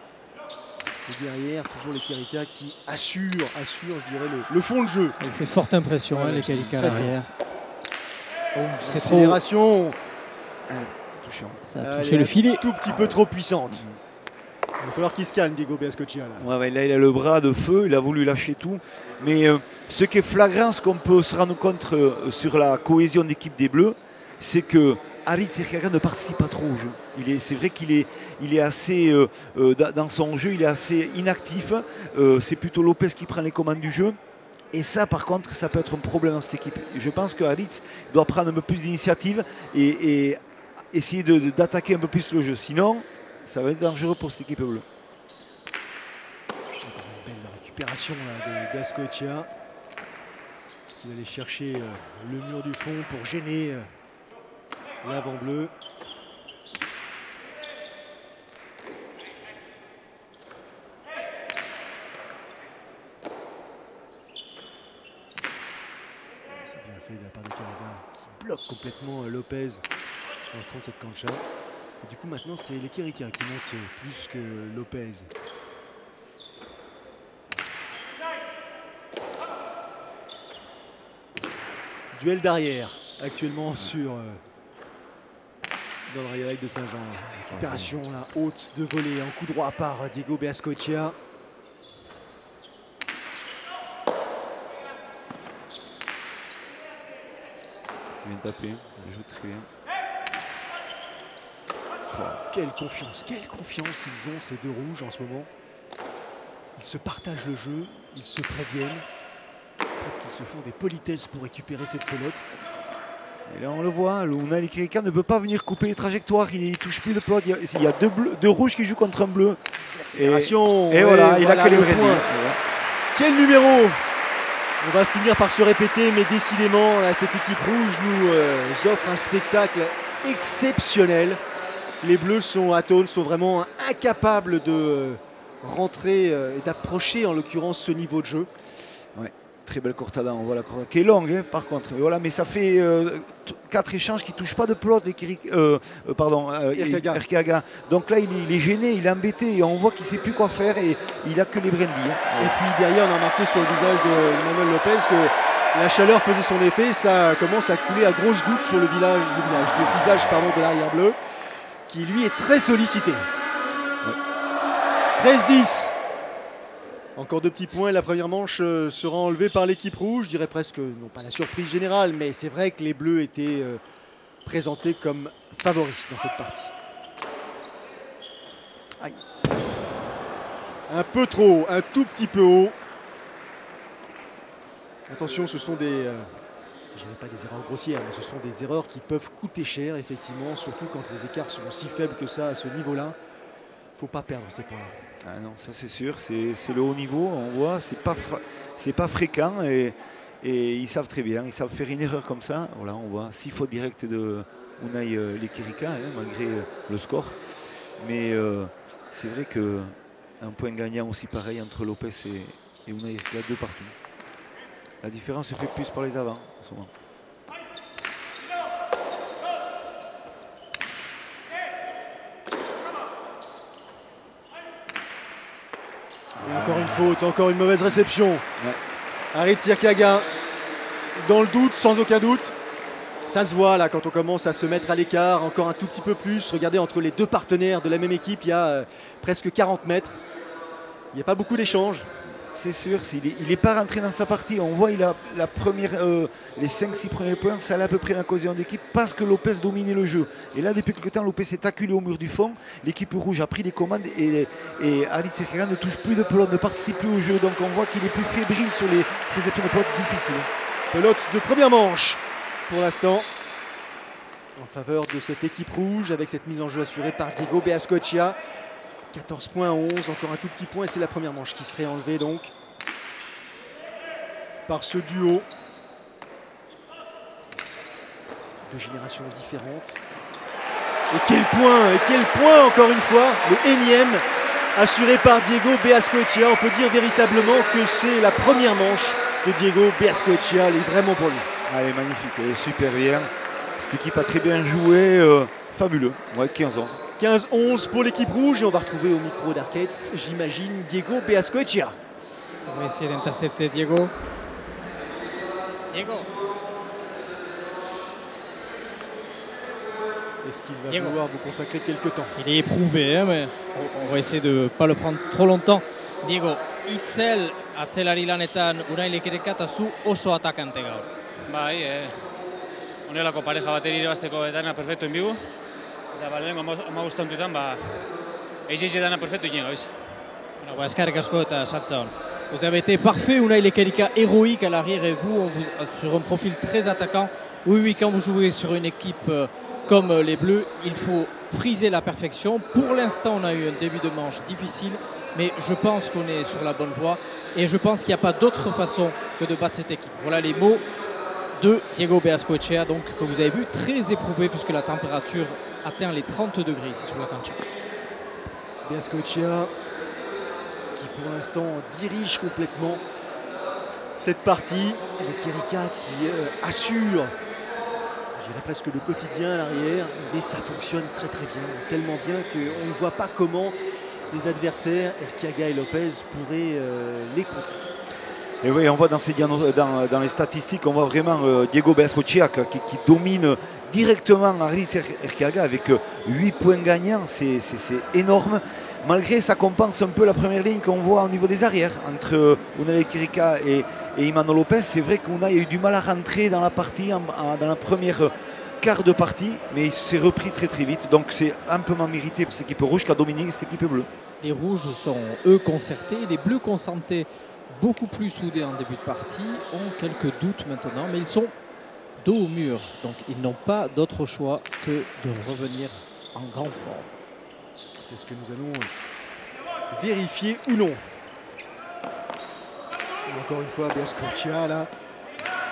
Et derrière, toujours les Quéricains qui assurent, je dirais, le fond de jeu. Il fait forte impression, les Quéricains à l'arrière. Oh, c'est accélération. Ça a touché le filet. Tout petit peu trop puissante. Il va falloir qu'il se calme, Diego Beascoechea. Là, il a le bras de feu, il a voulu lâcher tout. Mais ce qui est flagrant, ce qu'on peut se rendre compte sur la cohésion d'équipe des Bleus, c'est que Aritz Irkaga ne participe pas trop au jeu. C'est vrai qu'il est assez, dans son jeu, il est assez inactif. C'est plutôt Lopez qui prend les commandes du jeu. Et ça, par contre, ça peut être un problème dans cette équipe. Je pense que Aritz doit prendre un peu plus d'initiative et essayer d'attaquer un peu plus le jeu. Sinon, ça va être dangereux pour cette équipe bleue. Une belle récupération là, de Beascoechea qui va aller chercher le mur du fond pour gêner l'avant bleu. C'est bien fait de la part de Canada qui bloque complètement Lopez dans le fond de cette cancha. Et du coup maintenant c'est les Quéricains qui montent plus que Lopez. Duel d'arrière actuellement sur dans le Rail de Saint-Jean. Récupération là, haute de volée en coup droit par Diego Beascoechea. C'est bien tapé, ça joue très bien. Oh, quelle confiance ils ont ces deux rouges en ce moment. Ils se partagent le jeu, ils se préviennent. Parce qu'ils se font des politesses pour récupérer cette pelote. Et là on le voit, Unai Lekerika ne peut pas venir couper les trajectoires, il ne touche plus le pelote. Il y a deux rouges qui jouent contre un bleu. L'accélération. Et voilà, il a que les vrais points. Quel numéro! On va se finir par se répéter, mais décidément, là, cette équipe rouge nous offre un spectacle exceptionnel. Les Bleus sont atones, sont vraiment incapables de rentrer et d'approcher en l'occurrence ce niveau de jeu. Ouais. Très belle cortada, on voit la cortada qui est longue hein, par contre. Et voilà, mais ça fait 4 échanges qui ne touchent pas de plot Erkiaga. Donc là il est gêné, il est embêté et on voit qu'il ne sait plus quoi faire et il n'a que les brindilles. Hein. Et puis derrière on a remarqué sur le visage de Manuel Lopez que la chaleur faisait son effet, ça commence à couler à grosses gouttes sur le visage de l'arrière bleu, qui lui est très sollicité. Ouais. 13-10. Encore 2 petits points, la première manche sera enlevée par l'équipe rouge. Je dirais presque, non pas la surprise générale, mais c'est vrai que les Bleus étaient présentés comme favoris dans cette partie. Aïe. Un peu trop haut, un tout petit peu haut. Attention, ce sont des, je dirais pas des erreurs grossières, mais ce sont des erreurs qui peuvent coûter cher, effectivement, surtout quand les écarts sont si faibles que ça à ce niveau-là. Il ne faut pas perdre ces points-là. Ah non, ça c'est sûr, c'est le haut niveau, on voit, c'est pas fréquent et ils savent très bien, ils savent faire une erreur comme ça. Voilà, on voit 6 fautes directes de Unai Lekerika, hein, malgré le score. Mais c'est vrai qu'un point gagnant aussi pareil entre Lopez et Unai Lekerika, 2 partout. La différence se fait plus par les avants en ce moment. Et encore une faute, encore une mauvaise réception. Ouais. Harit Erkiaga, dans le doute, sans aucun doute. Ça se voit là quand on commence à se mettre à l'écart, encore un tout petit peu plus. Regardez, entre les 2 partenaires de la même équipe, il y a presque 40 mètres. Il n'y a pas beaucoup d'échanges. C'est sûr, il n'est pas rentré dans sa partie. On voit il a les 5-6 premiers points, ça allait à peu près la cohésion d'équipe parce que Lopez dominait le jeu. Et là, depuis quelque temps, Lopez s'est acculé au mur du fond. L'équipe rouge a pris les commandes et Harit Erkiaga ne touche plus de pelote, ne participe plus au jeu. Donc on voit qu'il est plus fébrile sur les réceptions de pelote difficiles. Pelote de première manche pour l'instant en faveur de cette équipe rouge avec cette mise en jeu assurée par Diego Beascochea. 14 points à 11, encore un tout petit point et c'est la première manche qui serait enlevée donc par ce duo. 2 générations différentes. Et quel point encore une fois, le énième assuré par Diego Beascochea. On peut dire véritablement que c'est la première manche de Diego Beascochea, elle est vraiment pour lui. Elle est magnifique, elle est super bien. Cette équipe a très bien joué, fabuleux, ouais, 15-11. 15-11 pour l'équipe rouge et on va retrouver au micro d'Arcates, j'imagine, Diego Beascochea. On va essayer d'intercepter Diego. Diego. Est-ce qu'il va vouloir vous consacrer quelques temps? Il est éprouvé, hein, mais on va essayer de ne pas le prendre trop longtemps. Diego, itzel atzelari lanetan Unai Lekerika zu oso atakante gaur. Bai, honelako pareja bateri irabazteko dana perfecto en vivo. Eta balen 15 tontuetan eixe dana perfecto inen gabiz. Bueno, eskerrik asko eta sartza hon. Vous avez été parfait, Unai Lekerika héroïque à l'arrière et vous, sur un profil très attaquant. Oui, quand vous jouez sur une équipe comme les Bleus, il faut friser la perfection. Pour l'instant, on a eu un début de manche difficile, mais je pense qu'on est sur la bonne voie et je pense qu'il n'y a pas d'autre façon que de battre cette équipe. Voilà les mots de Diego Beascochea, donc que vous avez vu, très éprouvé puisque la température atteint les 30 degrés ici sur la cancha. Beascochea qui pour l'instant dirige complètement cette partie. Lekerika qui assure, je dirais presque le quotidien à l'arrière, mais ça fonctionne très très bien, tellement bien qu'on ne voit pas comment les adversaires, Erkiaga et Lopez, pourraient les contrer. Et oui, on voit dans les statistiques, on voit vraiment Diego Beascochea qui domine directement Harit Erkiaga avec 8 points gagnants, c'est énorme. Malgré ça compense un peu la première ligne qu'on voit au niveau des arrières entre Unai Lekerika et Imanol Lopez. C'est vrai qu'on a eu du mal à rentrer dans la partie, dans la première quart de partie, mais il s'est repris très très vite. Donc c'est amplement mérité pour cette équipe rouge qui a dominé cette équipe bleue. Les rouges sont eux concertés, les bleus concertés beaucoup plus soudés en début de partie, ont quelques doutes maintenant, mais ils sont dos au mur. Donc ils n'ont pas d'autre choix que de revenir en grande forme. C'est ce que nous allons vérifier ou non. Et encore une fois, Beascochea là,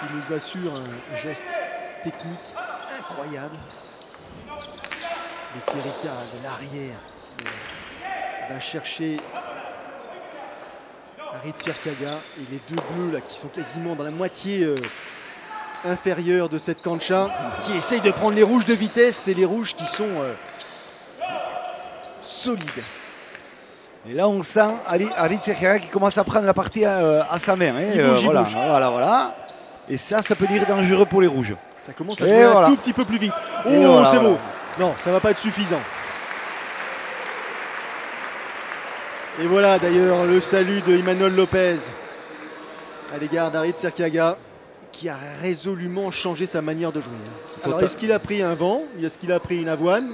il nous assure un geste technique incroyable. Lekerika de l'arrière va chercher Harit Sirkaga et les deux bleus là, qui sont quasiment dans la moitié inférieure de cette cancha, qui essayent de prendre les rouges de vitesse et les rouges qui sont solides. Et là, on sent Harit Sirkaga qui commence à prendre la partie à sa main. Hein. Il bouge, voilà, il bouge. voilà. Et ça peut devenir dangereux pour les rouges. Ça commence à jouer voilà. un tout petit peu plus vite. Oh, voilà, c'est voilà. beau. Non, ça va pas être suffisant. Et voilà d'ailleurs le salut de Imanol Lopez à l'égard d'Harit Sirkaga, qui a résolument changé sa manière de jouer. Alors, est-ce qu'il a pris un vent? Est-ce qu'il a pris une avoine?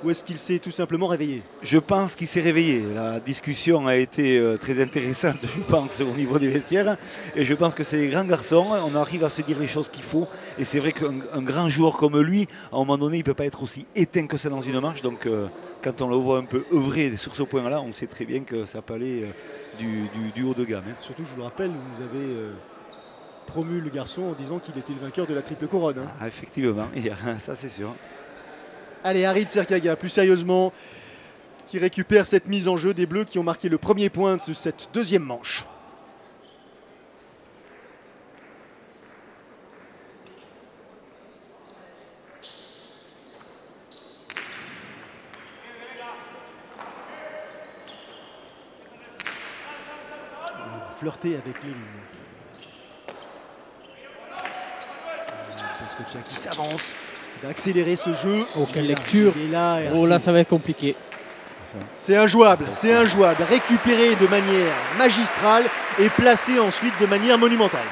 Ou est-ce qu'il s'est tout simplement réveillé? Je pense qu'il s'est réveillé. La discussion a été très intéressante, je pense, au niveau des vestiaires. Et je pense que c'est des grands garçons. On arrive à se dire les choses qu'il faut. Et c'est vrai qu'un grand joueur comme lui, à un moment donné, il ne peut pas être aussi éteint que ça dans une marche. Donc, quand on le voit un peu œuvrer sur ce point-là, on sait très bien que ça peut aller du haut de gamme. Hein. Surtout, je vous le rappelle, vous avez promu le garçon en disant qu'il était le vainqueur de la triple couronne. Hein. Ah, effectivement, ça c'est sûr. Allez, Harit Sirkaga, plus sérieusement, qui récupère cette mise en jeu des Bleus qui ont marqué le premier point de cette deuxième manche. Flirter avec les lignes. Bescocia qui s'avance. Il va accélérer ce jeu. Oh, quelle lecture. Il est là, Oh là, ça va être compliqué. c'est injouable, c'est injouable. Récupéré de manière magistrale et placé ensuite de manière monumentale.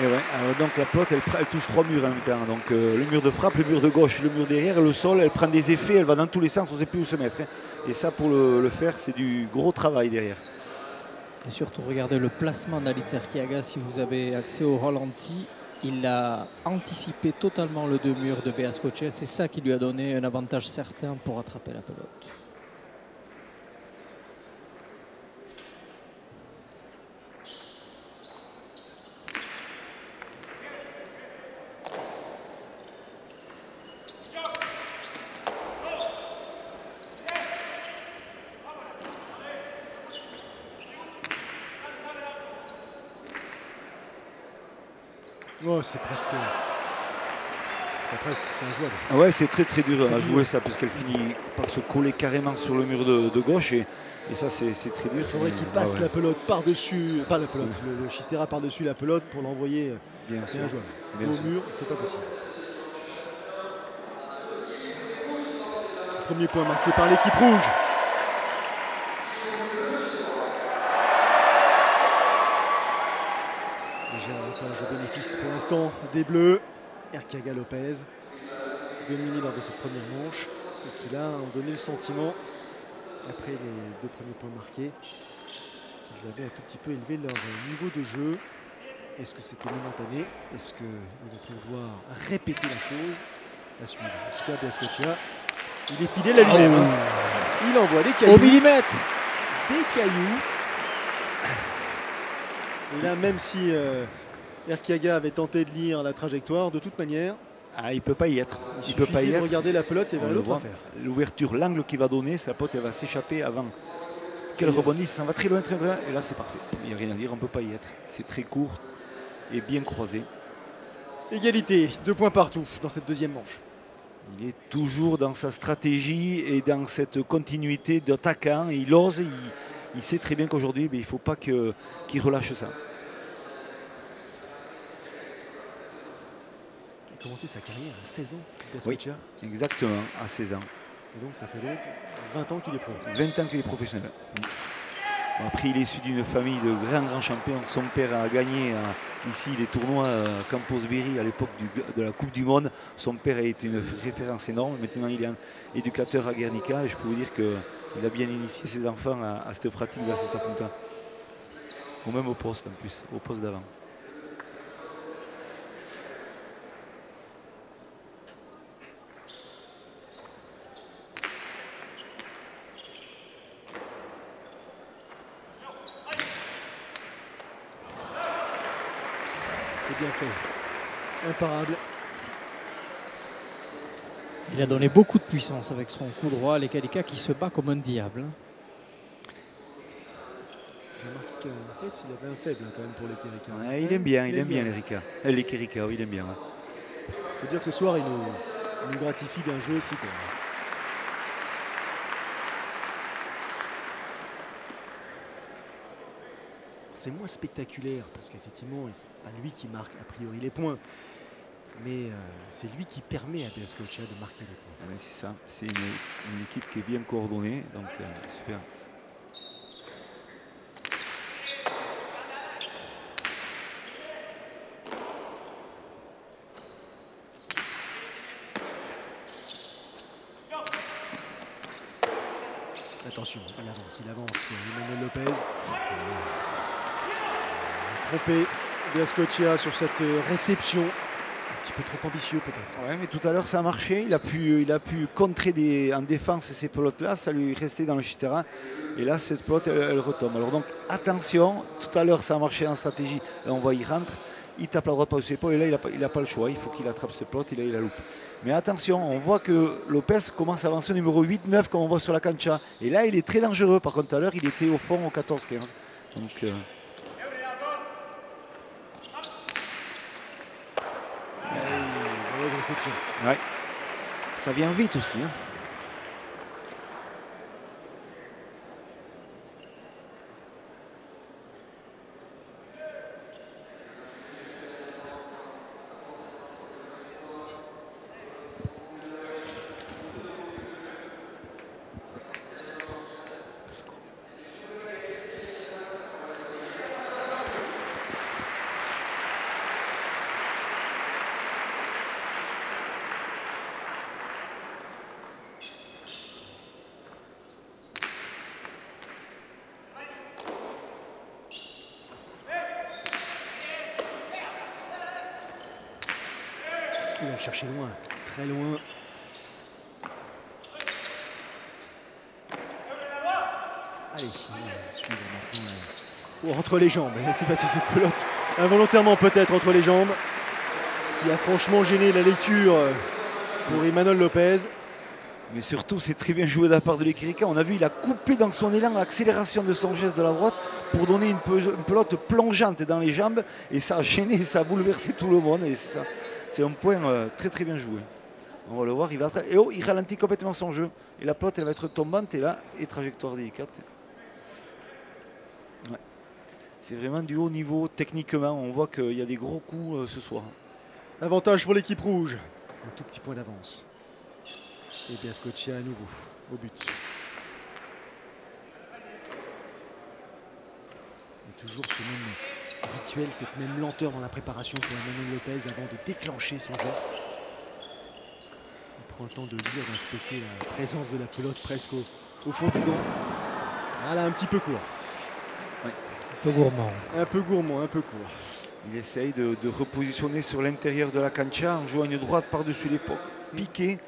Et ouais, alors donc la pelote, elle touche 3 murs en même temps. Donc le mur de frappe, le mur de gauche, le mur derrière, le sol, elle prend des effets, elle va dans tous les sens, on ne sait plus où se mettre. Hein. Et ça, pour le faire, c'est du gros travail derrière. Et surtout, regardez le placement d'Harit Sirkaga. Si vous avez accès au ralenti, il a anticipé totalement le deux murs de Bescocia. C'est ça qui lui a donné un avantage certain pour attraper la pelote. Oh, c'est presque. C'est pas presque, c'est injouable. Ah ouais, c'est très dur à jouer ça, puisqu'elle finit par se coller carrément sur le mur de gauche. Et ça, c'est très dur. Il faudrait qu'il passe la pelote par-dessus, pas la pelote, le Chistera par-dessus la pelote pour l'envoyer. C'est injouable. Au mur, c'est pas possible. Premier point marqué par l'équipe rouge. Déjà un avantage au bénéfice pour l'instant des Bleus. Sirkaga Lopez, dominé lors de cette première manche, et qui là ont donné le sentiment, après les deux premiers points marqués, qu'ils avaient un tout petit peu élevé leur niveau de jeu. Est-ce que c'était momentané? Est-ce qu'ils vont pouvoir répéter la chose? La suivre. En tout cas, Bescocia, il est fidèle à lui-même. Hein. Il envoie des cailloux. Au millimètre. Des cailloux. Et là, même si Sirkaga avait tenté de lire la trajectoire, de toute manière, il ne peut pas y être. Il peut pas y être. Regarder la pelote et vers l'autre affaire. L'ouverture, l'angle qu'il va donner, la pelote elle va s'échapper avant qu'elle rebondisse. Ça va très loin. Et là, c'est parfait. Il n'y a rien à dire, on ne peut pas y être. C'est très court et bien croisé. Égalité, 2 points partout dans cette deuxième manche. Il est toujours dans sa stratégie et dans cette continuité d'attaquant. Il ose, il sait très bien qu'aujourd'hui, il ne faut pas qu'il relâche ça. Il a commencé sa carrière à 16 ans, Bescocia. Oui, exactement, à 16 ans. Et donc ça fait donc 20 ans qu'il est pro. 20 ans qu'il est professionnel. Bon, après, il est issu d'une famille de grands champions. Son père a gagné ici les tournois Campos Berry à l'époque de la Coupe du Monde. Son père a été une référence énorme. Maintenant, il est éducateur à Guernica. Et je peux vous dire qu'il a bien initié ses enfants à cette pratique de la cesta punta. Ou même au poste en plus, au poste d'avant. C'est bien fait. Imparable. Il a donné beaucoup de puissance avec son coup droit à Lekalika qui se bat comme un diable. Jean-Marc Retz, il avait un faible quand même pour les Kérika. Ouais, il aime bien, les Kérika, oui, il aime bien. Ouais. Il faut dire que ce soir, il nous gratifie d'un jeu aussi. Quoi. C'est moins spectaculaire parce qu'effectivement, c'est pas lui qui marque a priori les points. Mais c'est lui qui permet à BS Scotia de marquer les points. Oui, c'est ça. C'est une équipe qui est bien coordonnée. Donc, super. Attention, il avance. Emmanuel Lopez. Trompé BS Scotia sur cette réception. Un petit peu trop ambitieux peut-être. Ouais, mais tout à l'heure ça a marché. Il a pu contrer en défense ces pelotes-là. Ça lui restait dans le Chistera. Et là, cette pelote, elle retombe. Alors donc, attention. Tout à l'heure, ça a marché en stratégie. Là, on voit, il rentre. Il tape la droite par-dessus l'épaule. Et là, il n'a pas le choix. Il faut qu'il attrape cette pelote. Et là, il la loupe. Mais attention, on voit que Lopez commence à avancer au numéro 8-9 comme on voit sur la cancha. Et là, il est très dangereux. Par contre, tout à l'heure, il était au fond au 14-15. Donc... Ouais. Ça vient vite aussi. Hein. Il va le chercher loin, très loin. Allez, suivre maintenant. Entre les jambes, laissez passer cette pelote. Involontairement peut-être entre les jambes. Ce qui a franchement gêné la lecture pour Emmanuel Lopez. Mais surtout, c'est très bien joué de la part de l'Ekirika. On a vu, il a coupé dans son élan l'accélération de son geste de la droite pour donner une pelote plongeante dans les jambes. Et ça a gêné, ça a bouleversé tout le monde. Et c'est un point très très bien joué. On va le voir, il ralentit complètement son jeu. Et la pelote, elle va être tombante et là, et trajectoire délicate. Ouais. C'est vraiment du haut niveau techniquement. On voit qu'il y a des gros coups ce soir. Avantage pour l'équipe rouge. Un tout petit point d'avance. Et BS Scotia à nouveau au but. Et toujours ce même rituel, cette même lenteur dans la préparation pour Emmanuel Lopez avant de déclencher son geste. Il prend le temps de lire, d'inspecter la présence de la pelote presque au fond du gant. Voilà, un petit peu court. Ouais. Un peu gourmand. Un peu gourmand, un peu court. Il essaye de repositionner sur l'intérieur de la cancha en jouant une droite par-dessus l'épaule, piqué.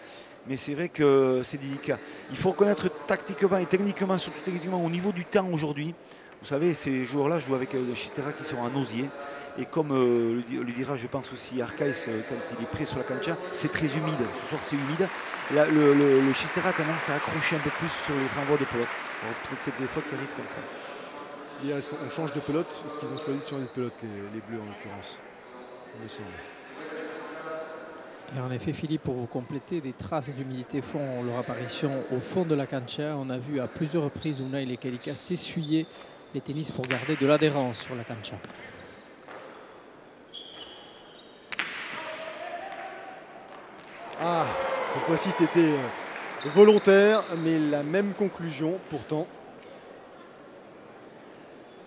Mais c'est vrai que c'est délicat. Il faut reconnaître tactiquement et techniquement, surtout techniquement, au niveau du temps aujourd'hui. Vous savez, ces joueurs-là jouent avec le Chistera qui sont en osier. Et comme le dira, je pense aussi Arcaïs, quand il est prêt sur la cancha, c'est très humide. Ce soir, c'est humide. Là, le Chistera a tendance à accrocher un peu plus sur les renvois des pelotes. Peut-être c'est des fois qui arrivent comme ça. Est-ce qu'on change de pelote? Est-ce qu'ils ont choisi de changer de pelote, les Bleus en l'occurrence? Il me semble. Et en effet, Philippe, pour vous compléter, des traces d'humidité font leur apparition au fond de la cancha. On a vu à plusieurs reprises Unai Lekelika s'essuyer les tennis pour garder de l'adhérence sur la cancha. Ah, cette fois-ci c'était volontaire, mais la même conclusion pourtant.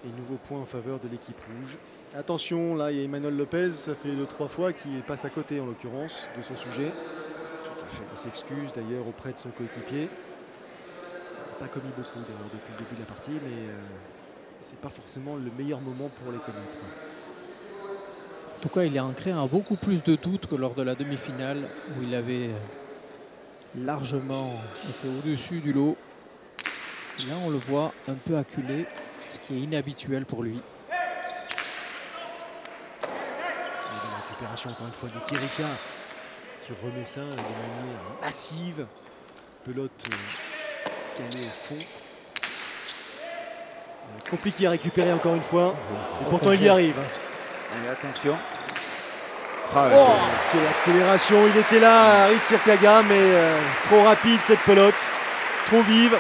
Et nouveau point en faveur de l'équipe rouge. Attention, là il y a Emmanuel Lopez, ça fait 2-3 fois qu'il passe à côté en l'occurrence de son sujet. Tout à fait. Il s'excuse d'ailleurs auprès de son coéquipier. Il n'a pas commis beaucoup d'erreurs depuis le début de la partie, mais c'est pas forcément le meilleur moment pour les commettre. En tout cas, il est ancré à beaucoup plus de doutes que lors de la demi-finale où il avait largement été au-dessus du lot. Et là, on le voit un peu acculé, ce qui est inhabituel pour lui. Récupération encore une fois de Kirika qui remet ça de manière massive. Pelote calée au fond. Compliqué à récupérer encore une fois. Et pourtant il y arrive. Allez, attention. Quelle accélération, il était là, Harit Sirkaga, mais trop rapide cette pelote, trop vive.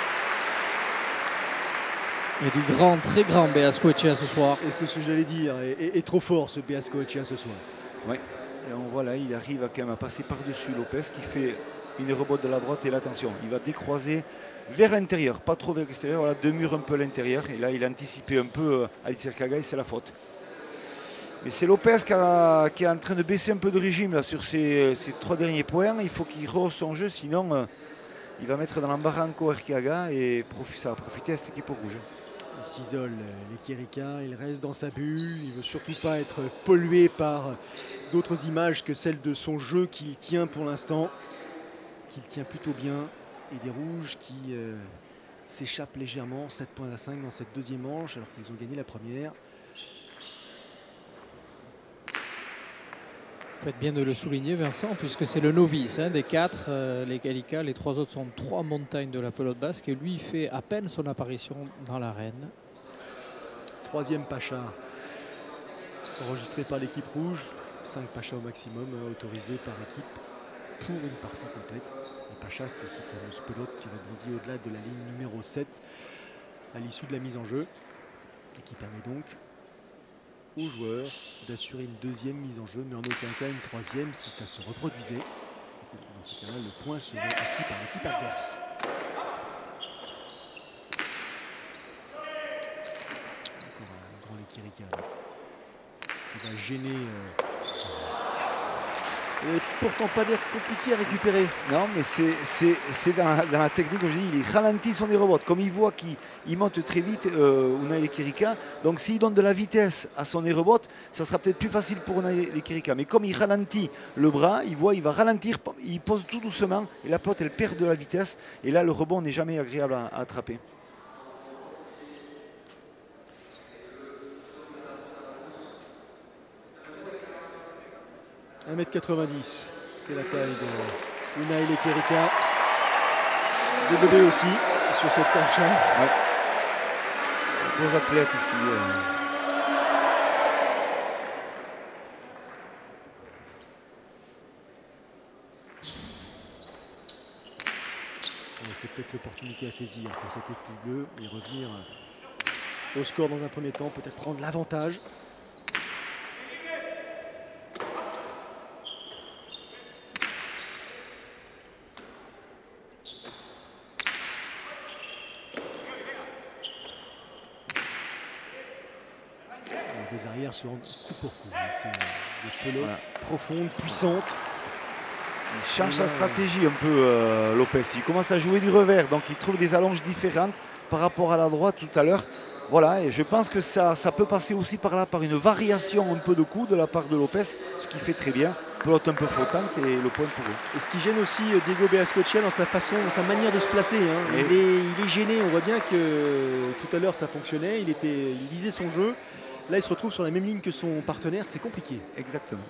Et du grand, très grand Beaskoetxea ce soir. Et c'est ce que j'allais dire, et trop fort ce Beaskoetxea ce soir. Oui, et on voit là, il arrive quand même à passer par-dessus Lopez qui fait une rebote de la droite et l'attention. Il va décroiser vers l'intérieur, pas trop vers l'extérieur, voilà, deux murs un peu à l'intérieur. Et là, il a anticipé un peu Harit Sirkaga et c'est la faute. Mais c'est Lopez qui est en train de baisser un peu de régime là, sur ces 3 derniers points. Il faut qu'il rehausse son jeu, sinon il va mettre dans l'embarras encore Erkiaga et ça va profiter à cette équipe rouge. Il s'isole, l'Ekirika, il reste dans sa bulle, il ne veut surtout pas être pollué par d'autres images que celles de son jeu qu'il tient pour l'instant, qu'il tient plutôt bien, et des rouges qui s'échappent légèrement, 7 points à 5 dans cette deuxième manche alors qu'ils ont gagné la première. Faites bien de le souligner, Vincent, puisque c'est le novice des 4, les Gallica. Les 3 autres sont 3 montagnes de la pelote basque et lui il fait à peine son apparition dans l'arène. 3e Pacha enregistré par l'équipe rouge, 5 Pachas au maximum autorisés par équipe pour une partie complète. Le Pacha, c'est cette fameuse pelote qui rebondit au-delà de la ligne numéro 7 à l'issue de la mise en jeu et qui permet donc aux joueurs d'assurer une 2e mise en jeu, mais en aucun cas une 3e si ça se reproduisait. Dans ce cas-là, le point serait acquis par l'équipe adverse. Encore un grand Ekirika qui va gêner. Et pourtant pas d'air compliqué à récupérer. Non, mais c'est dans la technique, comme je dis, il ralentit son rebote. Comme il voit qu'il monte très vite, Unai Ekirika, donc s'il donne de la vitesse à son rebote, ça sera peut-être plus facile pour Unai Ekirika. Mais comme il ralentit le bras, il va ralentir, il pose tout doucement, et la pelote, elle perd de la vitesse. Et là, le rebond n'est jamais agréable à attraper. – 1m90, c'est la taille de Unai Ekirika. De bébé aussi sur cette planche. Ouais. Gros athlètes ici. C'est peut-être l'opportunité à saisir pour cette équipe bleue et revenir au score dans un premier temps, peut-être prendre l'avantage. Les deux arrières se rendent coup pour coup. C'est des pelotes profondes, puissantes. Il change sa stratégie un peu, Lopez. Il commence à jouer du revers, donc il trouve des allonges différentes par rapport à la droite tout à l'heure. Voilà, et je pense que ça peut passer aussi par là, par une variation un peu de coup de la part de Lopez, ce qui fait très bien. Pelote un peu flottante et le point pour eux. Et ce qui gêne aussi Diego Beaskoetxea dans sa façon, dans sa manière de se placer. Il est gêné, on voit bien que tout à l'heure ça fonctionnait, il lisait son jeu. Là il se retrouve sur la même ligne que son partenaire, c'est compliqué. Exactement.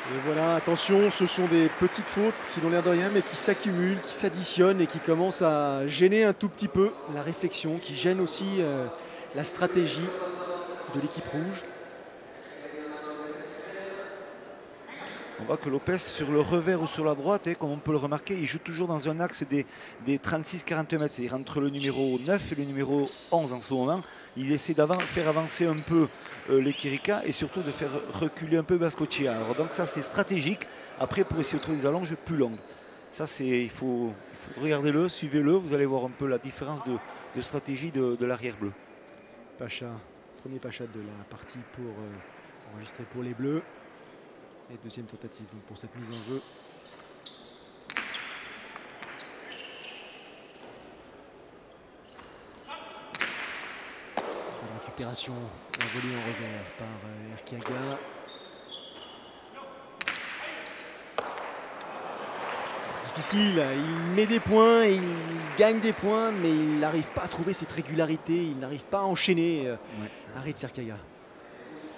Et voilà, attention, ce sont des petites fautes qui n'ont l'air de rien, mais qui s'accumulent, qui s'additionnent et qui commencent à gêner un tout petit peu la réflexion, qui gênent aussi la stratégie de l'équipe rouge. On voit que Lopez, sur le revers ou sur la droite, comme on peut le remarquer, il joue toujours dans un axe des 36-40 mètres, c'est-à-dire entre le numéro 9 et le numéro 11 en ce moment. Il essaie de faire avancer un peu l'Ekirika et surtout de faire reculer un peu Beaskoetxea. Alors donc ça c'est stratégique, après pour essayer de trouver des allonges plus longues. Ça il faut regardez-le, suivez-le, vous allez voir un peu la différence de stratégie de l'arrière bleu. Pacha, premier Pacha de la partie pour enregistrer pour les bleus. Et deuxième tentative donc, pour cette mise en jeu. Une récupération envolée en revers par Erkiaga. difficile. Il met des points, il gagne des points, mais il n'arrive pas à trouver cette régularité. Il n'arrive pas à enchaîner. Arit Serkaga.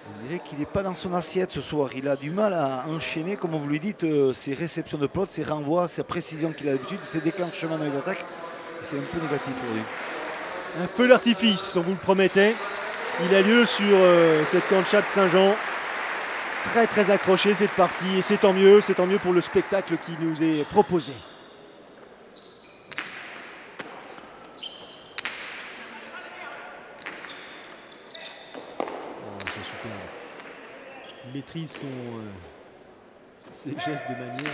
On dirait qu'il n'est pas dans son assiette ce soir. Il a du mal à enchaîner, comme vous le dites, ses réceptions de pelote, ses renvois, sa précision qu'il a d'habitude, ses déclenchements dans les attaques. C'est un peu négatif pour lui. Un feu d'artifice, on vous le promettait. Il a lieu sur cette cancha de Saint-Jean. Très très accroché cette partie et c'est tant mieux pour le spectacle qui nous est proposé. C'est super. Il maîtrise ses gestes de manière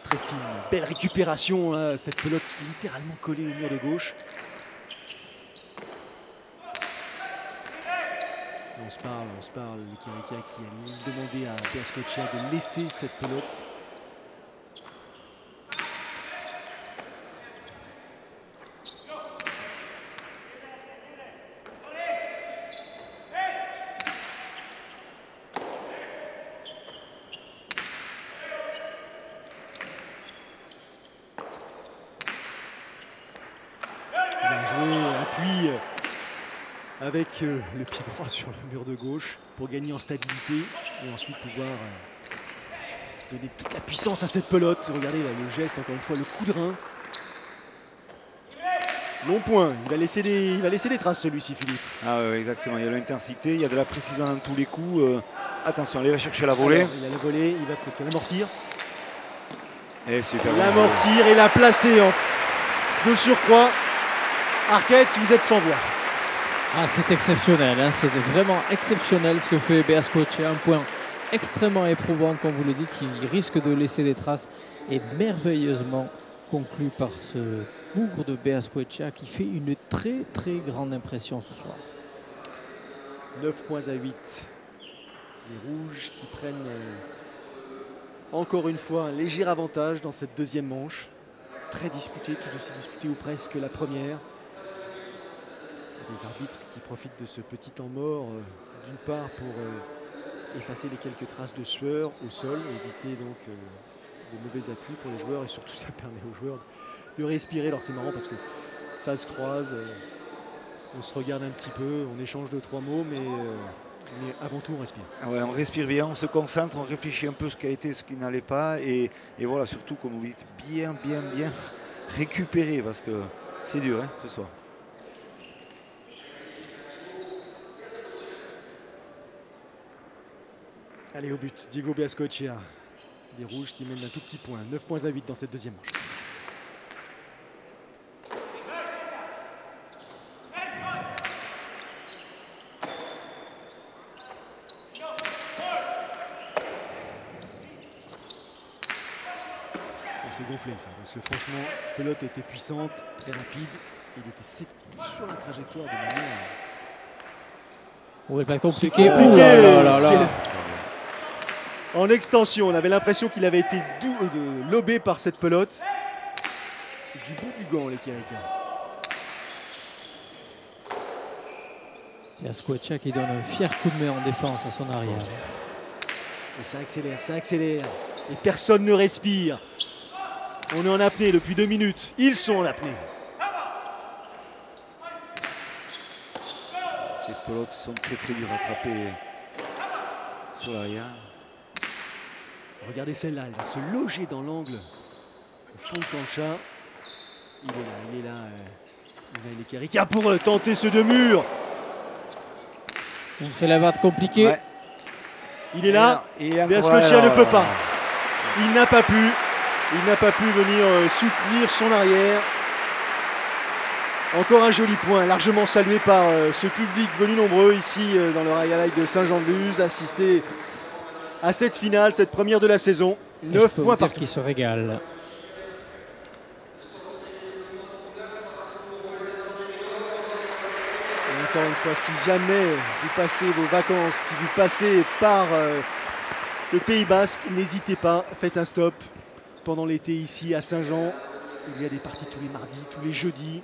très fine. Belle récupération, hein, cette pelote littéralement collée au mur de gauche. On se parle, Kirika qui a demandé à Beascochea de laisser cette pelote. Bien joué, appui avec le pied droit sur le mur de gauche pour gagner en stabilité et ensuite pouvoir donner toute la puissance à cette pelote. Regardez là, le geste, encore une fois, le coup de rein. Long point, il va laisser des traces celui-ci, Philippe. Ah oui, exactement, il y a de l'intensité, il y a de la précision dans tous les coups. Attention, il va chercher la volée. Alors, il a la volée, il va peut-être l'amortir. Et super. L'amortir et la placer de surcroît. Arquette, vous êtes sans voix. Ah, c'est exceptionnel, hein. C'est vraiment exceptionnel ce que fait Beascochea. Un point extrêmement éprouvant, comme vous le dites, qui risque de laisser des traces et merveilleusement conclu par ce bougre de Beascochea qui fait une très très grande impression ce soir. 9 points à 8. Les Rouges qui prennent encore une fois un léger avantage dans cette deuxième manche. Très disputée, tout aussi disputée ou presque la première. Des arbitres qui profitent de ce petit temps mort d'une part pour effacer les quelques traces de sueur au sol, éviter donc de mauvais appuis pour les joueurs et surtout ça permet aux joueurs de respirer. Alors c'est marrant parce que ça se croise, on se regarde un petit peu, on échange 2-3 mots mais avant tout on respire. Ah ouais, on respire bien, on se concentre, on réfléchit un peu ce qui a été, ce qui n'allait pas et voilà, surtout comme vous dites, bien récupérer parce que c'est dur hein, ce soir. Allez au but, Diego Beascochea. Les Rouges qui mènent un tout petit point, 9 points à 8 dans cette deuxième manche. On s'est gonflé ça, parce que franchement, la pelote était puissante, très rapide. Il était sur la trajectoire de manière... On va pas compliqué. En extension, on avait l'impression qu'il avait été lobé par cette pelote. Du bout du gant, les Kirika. Beascochea qui donne un fier coup de main en défense à son arrière. Et ça accélère. Et personne ne respire. On est en apnée depuis 2 minutes. Ils sont en apnée. Ces pelotes sont très dures à attraper sur l'arrière. Regardez celle-là, elle va se loger dans l'angle au fond de cancha. Il est là. Il est Kirika pour tenter ce deux murs. Donc c'est la vague compliquée. Ouais. Il est là. Beascochea ne peut pas. Il n'a pas pu venir soutenir son arrière. Encore un joli point, largement salué par ce public venu nombreux ici dans le Royal Light de Saint-Jean-de-Luz, assister à cette finale, cette première de la saison. 9 points par qui se régale. Et encore une fois, si jamais vous passez vos vacances, si vous passez par le Pays Basque, n'hésitez pas, faites un stop pendant l'été ici à Saint-Jean. Il y a des parties tous les mardis, tous les jeudis.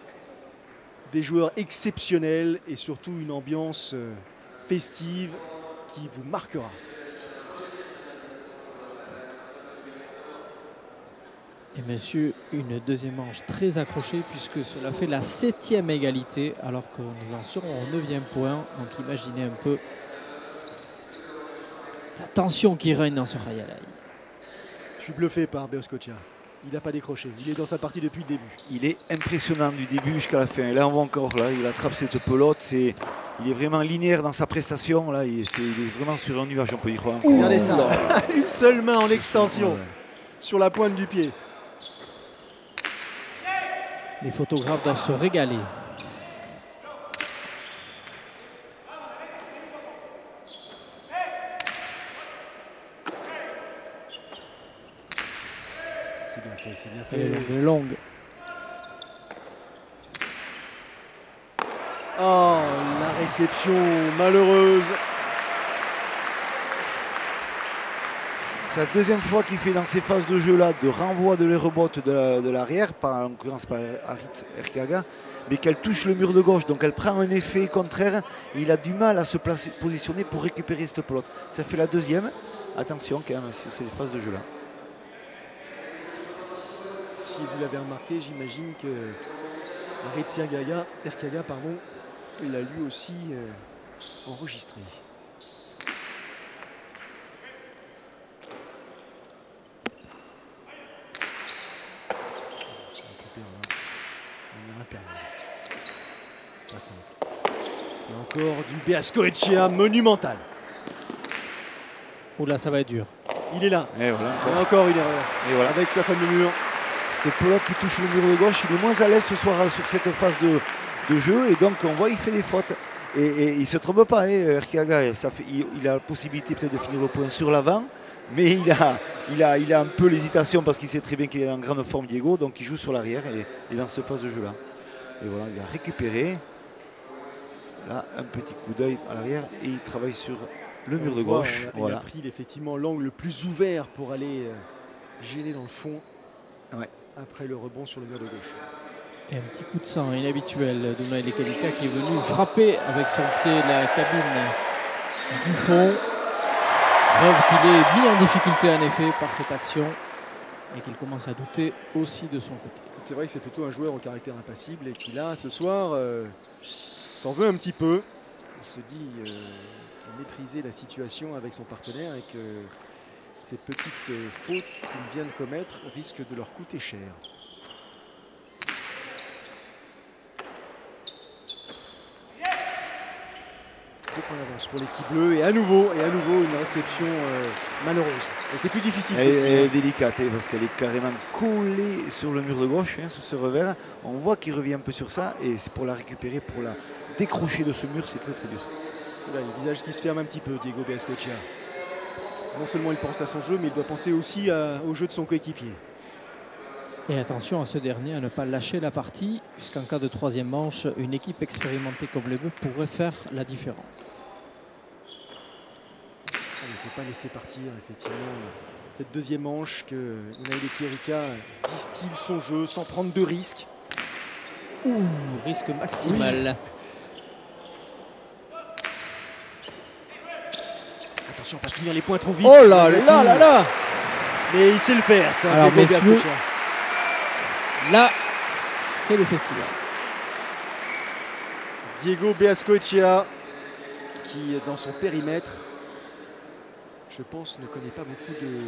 Des joueurs exceptionnels et surtout une ambiance festive qui vous marquera. Et monsieur, une deuxième manche très accrochée puisque cela fait la 7e égalité alors que nous en serons au 9e point. Donc imaginez un peu la tension qui règne dans ce Rayalaï. Je suis bluffé par Beoscotia. Il n'a pas décroché. Il est dans sa partie depuis le début. Il est impressionnant du début jusqu'à la fin. Et là, on voit encore, là, il attrape cette pelote. Il est vraiment linéaire dans sa prestation. Là, il est vraiment sur un nuage, on peut y croire. Regardez ça. Une seule main en extension Ouais. sur la pointe du pied. Les photographes doivent se régaler. C'est bien fait, c'est bien Elle fait. est longue. Oh, la réception malheureuse. C'est la deuxième fois qu'il fait dans ces phases de jeu là de renvoi de les rebottes de l'arrière, en l'occurrence par Aritz Erkiaga, mais qu'elle touche le mur de gauche, donc elle prend un effet contraire et il a du mal à se positionner pour récupérer cette pelote. Ça fait la deuxième. Attention quand même, c'est ces phases de jeu là. Si vous l'avez remarqué, j'imagine que Aritz Erkiaga, il l'a lui aussi enregistré. Pas simple. Et encore du Beascoechea monumental. Oula, ça va être dur. Il est là. Et voilà. Et encore une erreur. Et voilà. Avec sa fameux mur. Cette pelote qui touche le mur de gauche, il est moins à l'aise ce soir sur cette phase de jeu et donc on voit il fait des fautes. Et il ne se trompe pas, Erkiaga, il a la possibilité peut-être de finir le point sur l'avant, mais il a un peu l'hésitation parce qu'il sait très bien qu'il est en grande forme Diego, donc il joue sur l'arrière et dans cette phase de jeu là. Et voilà, il a récupéré. Là, un petit coup d'œil à l'arrière et il travaille sur le mur de gauche. Il a pris effectivement l'angle le plus ouvert pour aller gêner dans le fond. Ouais. Après le rebond sur le mur de gauche. Et un petit coup de sang inhabituel d'Unai Lekalika qui est venu frapper avec son pied la cabine du fond. Preuve qu'il est mis en difficulté en effet par cette action et qu'il commence à douter aussi de son côté. C'est vrai que c'est plutôt un joueur au caractère impassible et qui là ce soir s'en veut un petit peu. Il se dit qu'il maîtrisait la situation avec son partenaire et que ces petites fautes qu'il vient de commettre risquent de leur coûter cher. 2 points d'avance pour l'équipe bleue et à nouveau une réception malheureuse. Elle était plus difficile. Elle est délicate parce qu'elle est carrément collée sur le mur de gauche, sur ce revers. On voit qu'il revient un peu sur ça et c'est pour la récupérer, pour la décrocher de ce mur, c'est très très dur. Là, le visage qui se ferme un petit peu, Diego Beascoechea. Non seulement il pense à son jeu, mais il doit penser aussi au jeu de son coéquipier. Et attention à ce dernier à ne pas lâcher la partie, puisqu'en cas de troisième manche, une équipe expérimentée comme les Bleus pourrait faire la différence. Il ne faut pas laisser partir effectivement cette deuxième manche que Unai Lekalika distille son jeu sans prendre de risques. Ouh, risque maximal. Attention, pas finir les points trop vite. Oh là là là là! Mais il sait le faire, ça, Alors, Diego messieurs, Beascoechea. Là, c'est le festival. Diego Beascoechea qui, dans son périmètre, je pense, ne connaît pas beaucoup de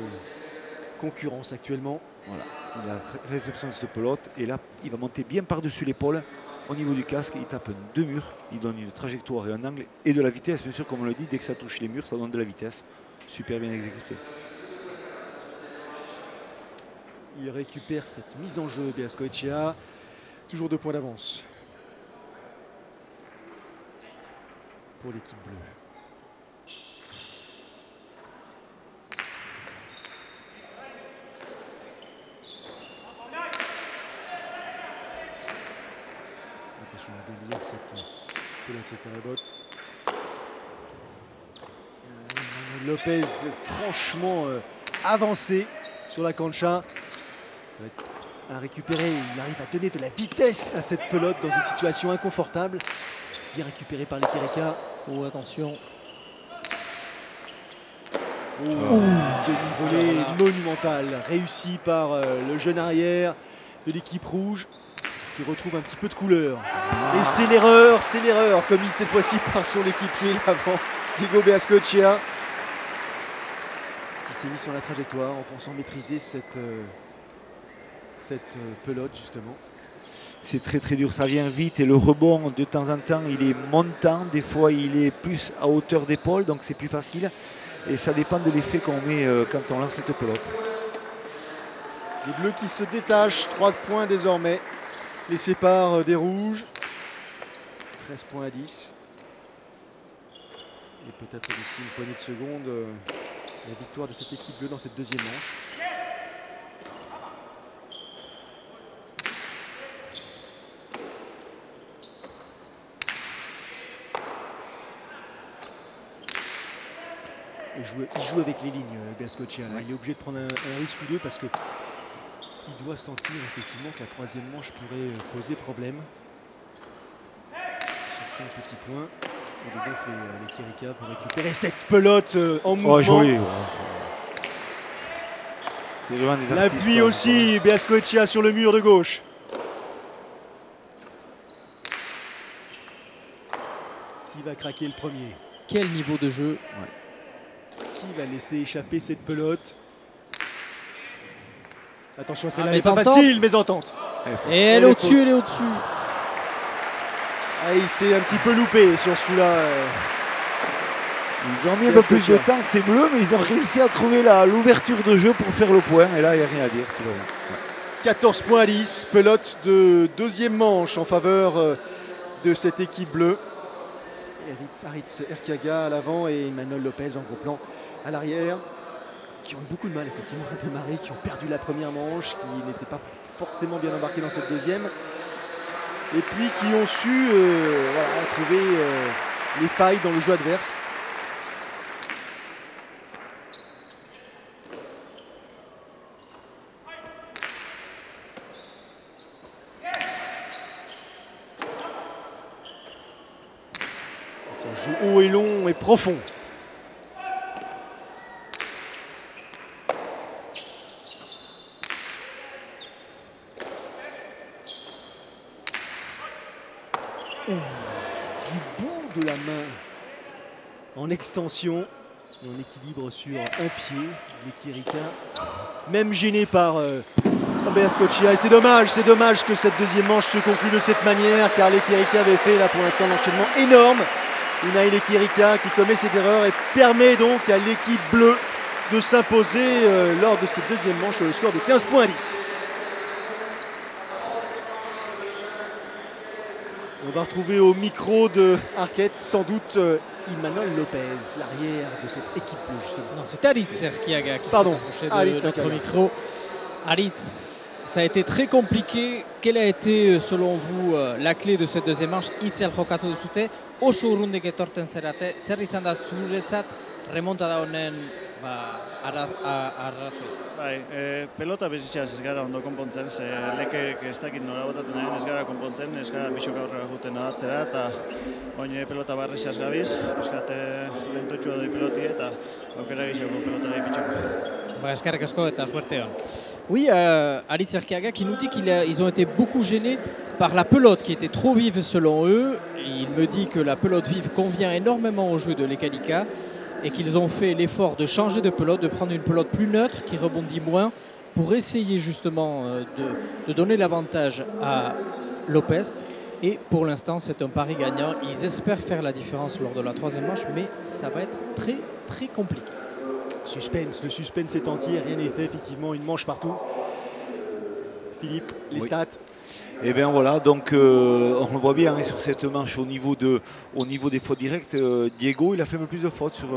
concurrence actuellement. Voilà, il a réception de cette pelote et là il va monter bien par-dessus l'épaule au niveau du casque, il tape 2 murs, il donne une trajectoire et un angle et de la vitesse, bien sûr, comme on le dit, dès que ça touche les murs, ça donne de la vitesse. Super bien exécuté. Il récupère cette mise en jeu, Beascoechea. Toujours 2 points d'avance pour l'équipe bleue. Attention à dévier cette pelote, cette rebotte. Lopez franchement avancé sur la cancha. Ça va être à récupérer, il arrive à donner de la vitesse à cette pelote dans une situation inconfortable. Bien récupéré par les Lekalika. Oh, attention. Demi-volée monumentale, réussie par le jeune arrière de l'équipe rouge qui retrouve un petit peu de couleur. Et c'est l'erreur commise cette fois-ci par son équipier l'avant, Diego Beascochea, qui s'est mis sur la trajectoire en pensant maîtriser cette pelote justement. C'est très très dur, ça vient vite et le rebond de temps en temps il est montant, des fois il est plus à hauteur d'épaule donc c'est plus facile et ça dépend de l'effet qu'on met quand on lance cette pelote. Les bleus qui se détachent, 3 points désormais, les séparent des rouges, 13 points à 10. Et peut-être d'ici une poignée de secondes, la victoire de cette équipe bleue dans cette deuxième manche. Il joue avec les lignes, Beascochea. Il est obligé de prendre un risque ou deux parce que il doit sentir effectivement que la troisième manche pourrait poser problème. Sur 5 petits points, on dégonfle les Kirika pour récupérer cette pelote en mouvement. Joli. C'est vraiment des artistes. L'appui aussi, Beascochea sur le mur de gauche. Qui va craquer le premier? Quel niveau de jeu. Qui va laisser échapper cette pelote? Attention, celle-là mais n'est pas facile, mésentente. Et elle est au-dessus, elle est au-dessus. Ah, il s'est un petit peu loupé sur ce coup-là. Ils ont mis un peu plus de temps que ces bleus, mais ils ont réussi à trouver l'ouverture de jeu pour faire le point. Et là, il n'y a rien à dire. 14 points à 10, pelote de deuxième manche en faveur de cette équipe bleue. Aritz Erkiaga à l'avant et Imanol Lopez en gros plan à l'arrière, qui ont eu beaucoup de mal effectivement à démarrer, qui ont perdu la première manche, qui n'étaient pas forcément bien embarqués dans cette deuxième, et puis qui ont su trouver les failles dans le jeu adverse. Ça joue haut et long et profond. Du bout de la main en extension et en équilibre sur un pied, les Kirika, même gênés par Beascochea. Et c'est dommage que cette deuxième manche se conclue de cette manière, car les Kirika avaient fait là pour l'instant un enchaînement énorme. Unai les Kirika qui commet cette erreur et permet donc à l'équipe bleue de s'imposer lors de cette deuxième manche au score de 15 points à 10. On va retrouver au micro de Arquette sans doute Imanol Lopez, l'arrière de cette équipe bleue justement. Non, c'est Aritz Erkiaga qui s'est approché de notre micro. Aritz, ça a été très compliqué. Quelle a été selon vous la clé de cette deuxième manche? Itzel jokatu duzute, oso urrundik etorten zerate, zer izan da zuretzat remontada honen arrazoi? Bai, pelota bizitzaz ez gara ondo konpontzen, ze lekek ez dakit nola botatzen ari ez gara konpontzen, ez gara bisok aurrera juten nadatzera, eta oin pelota barrizaz gabiz, eskate lentotxua doi peloti eta aukera gizako pelotara ipitxeko. Eskerrik asko eta suerte on. Oui, Aritz Erkiaga qui nous dit qu'ils ont été beaucoup gênés par la pelote qui était trop vive selon eux. Il me dit que la pelote vive convient énormément au jeu de l'Ekalika et qu'ils ont fait l'effort de changer de pelote, de prendre une pelote plus neutre qui rebondit moins pour essayer justement de donner l'avantage à Lopez. Et pour l'instant, c'est un pari gagnant. Ils espèrent faire la différence lors de la troisième manche, mais ça va être très très compliqué. Suspense, le suspense est entier, rien n'est fait, effectivement, une manche partout. Philippe, les stats. Et bien voilà, donc on le voit bien hein, sur cette manche au niveau des fautes directes. Diego, il a fait un peu plus de fautes sur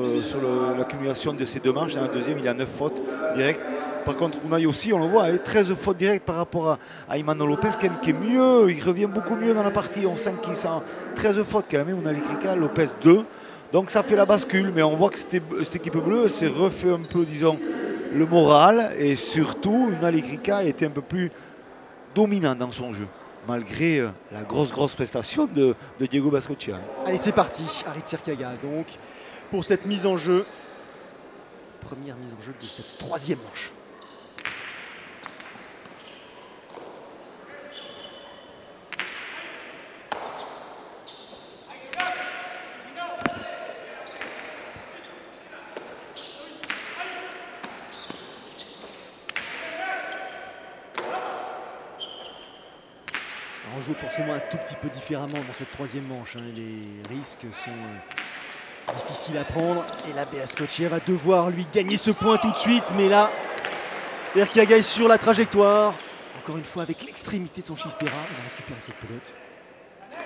l'accumulation de ces deux manches. Dans la deuxième, il a 9 fautes directes. Par contre, Unai aussi, on le voit, 13 fautes directes par rapport à Imanol Lopez, qui est mieux, il revient beaucoup mieux dans la partie. On sent qu'il sent 13 fautes quand même, Unai Lekrika, Lopez 2. Donc ça fait la bascule, mais on voit que cette équipe bleue s'est refait un peu, disons, le moral. Et surtout, Unai Lekrika était un peu plus dominant dans son jeu, malgré la grosse prestation de Diego Beascochea. Allez, c'est parti, Aritz Erkiaga donc, pour cette mise en jeu. première mise en jeu de cette troisième manche. On joue forcément un tout petit peu différemment dans cette troisième manche. Hein. Les risques sont difficiles à prendre. Et là, Beaskocia va devoir lui gagner ce point tout de suite. Mais là, Erkiaga est sur la trajectoire. Encore une fois, avec l'extrémité de son Chistera, il va récupérer cette pelote. La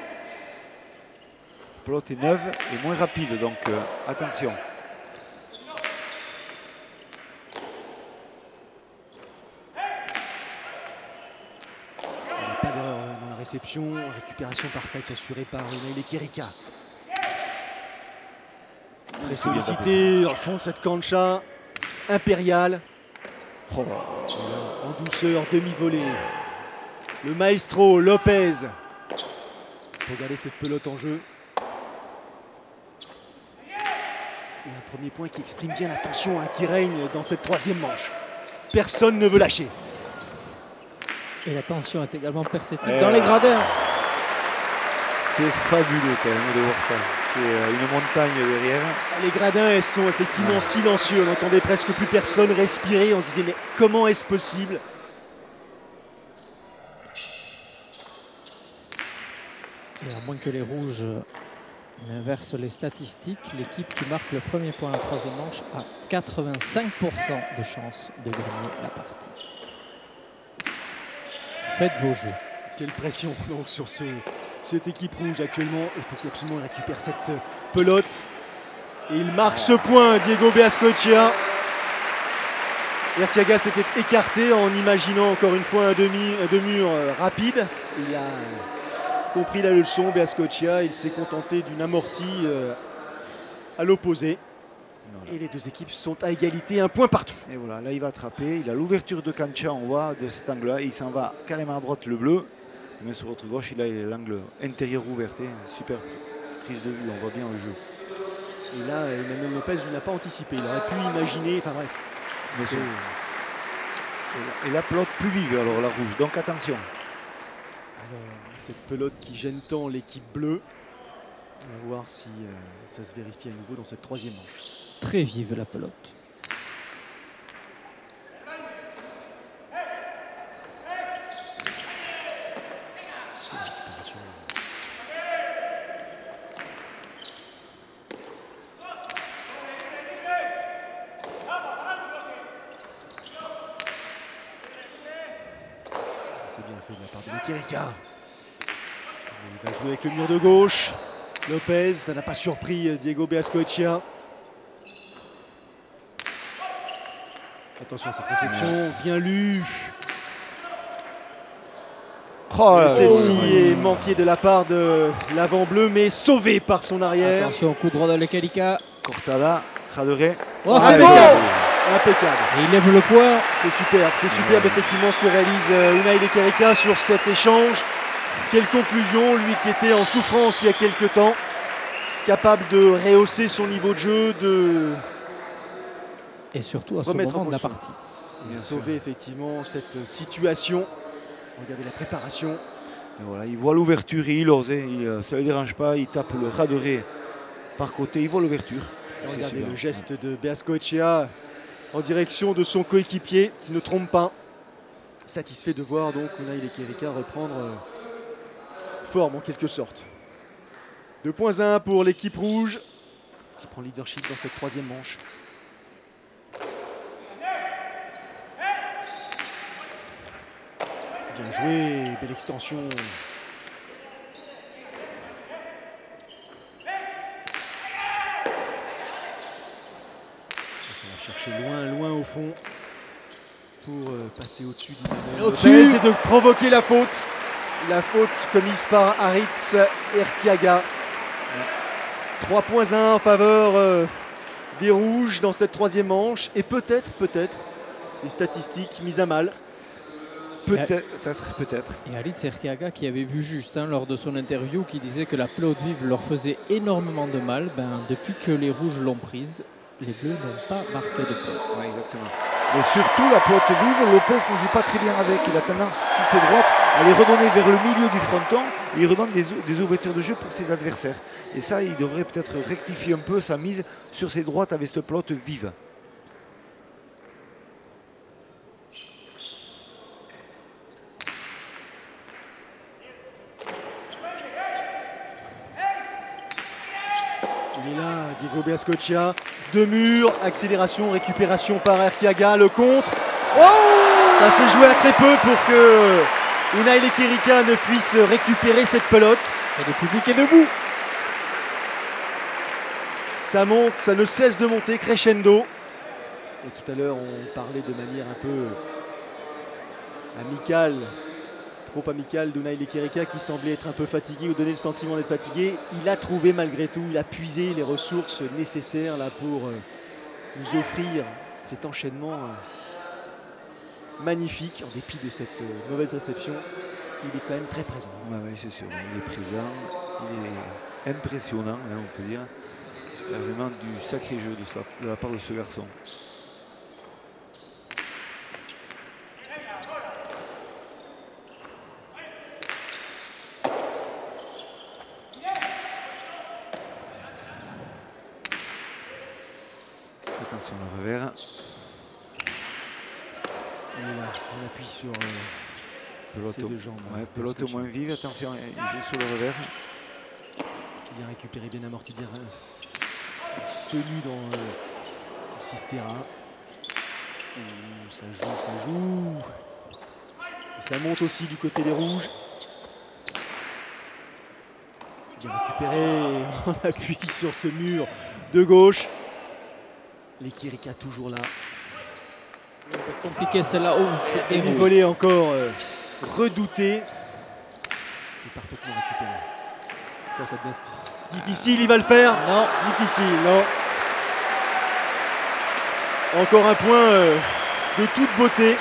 pelote est neuve et moins rapide, donc attention. Pas d'erreur dans la réception, récupération parfaite assurée par Unaile Kirika. Très sollicité au fond de cette cancha impériale. Oh. En douceur, demi-volée. Le maestro Lopez. Regardez cette pelote en jeu. Et un premier point qui exprime bien la tension qui règne dans cette troisième manche. Personne ne veut lâcher. Et la tension est également perceptible dans les gradins. C'est fabuleux quand même de voir ça. C'est une montagne derrière. Les gradins, elles sont effectivement silencieux. On n'entendait presque plus personne respirer. On se disait mais comment est-ce possible? Et à moins que les rouges inversent les statistiques, l'équipe qui marque le premier point à la troisième manche a 85% de chance de gagner la partie. Faites vos jeux. Quelle pression donc sur cette équipe rouge actuellement. Il faut qu'il absolument récupère cette pelote. Et il marque ce point, Diego Beaskocia. Erkiaga s'était écarté en imaginant encore une fois un demi-mur rapide. Il a compris la leçon, Beaskocia. Il s'est contenté d'une amortie à l'opposé. Voilà. Et les deux équipes sont à égalité, un point partout. Et voilà, là il va attraper, il a l'ouverture de cancha, on voit de cet angle-là, il s'en va carrément à droite le bleu, mais sur votre gauche il a l'angle intérieur ouvert, super prise de vue, on voit bien le jeu. Et là, Emmanuel Lopez ne l'a pas anticipé, il aurait pu imaginer, enfin bref. Et la pelote plus vive alors la rouge, donc attention. Alors, cette pelote qui gêne tant l'équipe bleue, on va voir si ça se vérifie à nouveau dans cette troisième manche. Très vive la pelote. C'est bien fait de la part de Kirika. Il va jouer avec le mur de gauche. Lopez, ça n'a pas surpris Diego Beaskocia. Attention à cette réception, bien lue. Oh, celle-ci est manquée de la part de l'avant bleu, mais sauvée par son arrière. Attention au coup droit de Lekalika. Cortada, Jadoré. Oh, c'est beau! Impeccable. Et il lève le point. C'est superbe effectivement ce que réalise Unaile Kirika sur cet échange. Quelle conclusion, lui qui était en souffrance il y a quelques temps, capable de rehausser son niveau de jeu, et surtout à ce moment de la partie. Il a sauvé effectivement cette situation. Regardez la préparation. Et voilà, il voit l'ouverture et il ose. Ça ne le dérange pas, il tape le Jadoré par côté, il voit l'ouverture. Regardez le geste de Beaskocia en direction de son coéquipier qui ne trompe pas. Satisfait de voir donc Unaile Kirika reprendre forme en quelque sorte. 2.1 pour l'équipe rouge qui prend leadership dans cette troisième manche. Bien joué, belle extension. Ça va chercher loin au fond pour passer au-dessus d'Emmanuel. Et de provoquer la faute. La faute commise par Aritz Erkiaga. 3.1 en faveur des rouges dans cette troisième manche. Et peut-être, les statistiques mises à mal. Peut-être. Et Aritz Erkiaga qui avait vu juste lors de son interview qui disait que la pelote vive leur faisait énormément de mal. Depuis que les rouges l'ont prise, les Bleus n'ont pas marqué de points. Ouais, exactement. Mais surtout, la pelote vive, Lopez ne joue pas très bien avec. Il a tendance, toutes ses droites, à les redonner vers le milieu du fronton. Et il redonne des ouvertures de jeu pour ses adversaires. Et ça, il devrait peut-être rectifier un peu sa mise sur ses droites avec cette pelote vive. Il est là, Diego Biascoccia. Deux murs, accélération, récupération par Erkiaga, le contre. Ça s'est joué à très peu pour que Unai Lekerika ne puisse récupérer cette pelote. Et le public est debout. Ça monte, ça ne cesse de monter, crescendo. Et tout à l'heure, on parlait de manière un peu amicale, trop amicale d'Unai Lekerika qui semblait être un peu fatigué ou donner le sentiment d'être fatigué. Il a trouvé malgré tout, il a puisé les ressources nécessaires là, pour nous offrir cet enchaînement magnifique. En dépit de cette mauvaise réception, il est quand même très présent. Oui, c'est sûr, il est présent, il est impressionnant, hein, on peut dire. Il y a vraiment du sacré jeu de la part de ce garçon. Attention le revers. Il est là, on appuie sur Pelote, ses deux jambes. ouais, pelote moins vive, attention, il joue sur le revers. Bien récupéré, bien amorti, bien tenu dans Sistera. Ça joue, ça joue. Et ça monte aussi du côté des rouges. Bien récupéré, on appuie sur ce mur de gauche. Lekerika toujours là. Un peu compliqué celle-là. Oh, Et du volet encore redouté. Et parfaitement récupéré. Ça devient difficile, il va le faire. Non. Difficile, non. Encore un point de toute beauté.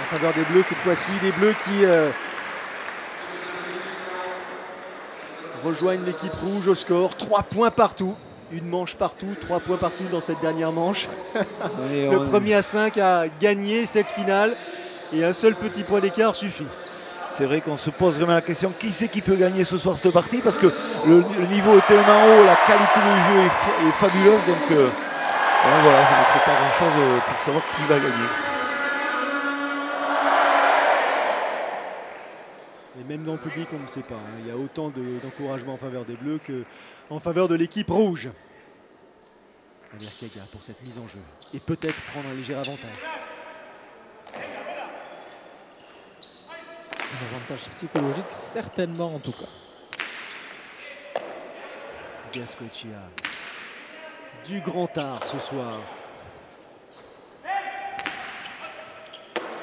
En faveur des Bleus cette fois-ci. Les Bleus qui rejoignent l'équipe rouge au score. 3 points partout. Une manche partout, 3 points partout dans cette dernière manche. Le premier à 5 a gagné cette finale. Et un seul petit point d'écart suffit. C'est vrai qu'on se pose vraiment la question, qui c'est qui peut gagner ce soir cette partie? Parce que le niveau est tellement haut, la qualité du jeu est fabuleuse. Donc voilà, je ne mettrai pas grand-chose pour savoir qui va gagner. Et même dans le public, on ne sait pas. Il y a autant d'encouragement en faveur des Bleus qu'en faveur de l'équipe rouge. Erkiaga pour cette mise en jeu. Et peut-être prendre un léger avantage. Un avantage psychologique, certainement en tout cas. Biascoccia. Du grand art ce soir.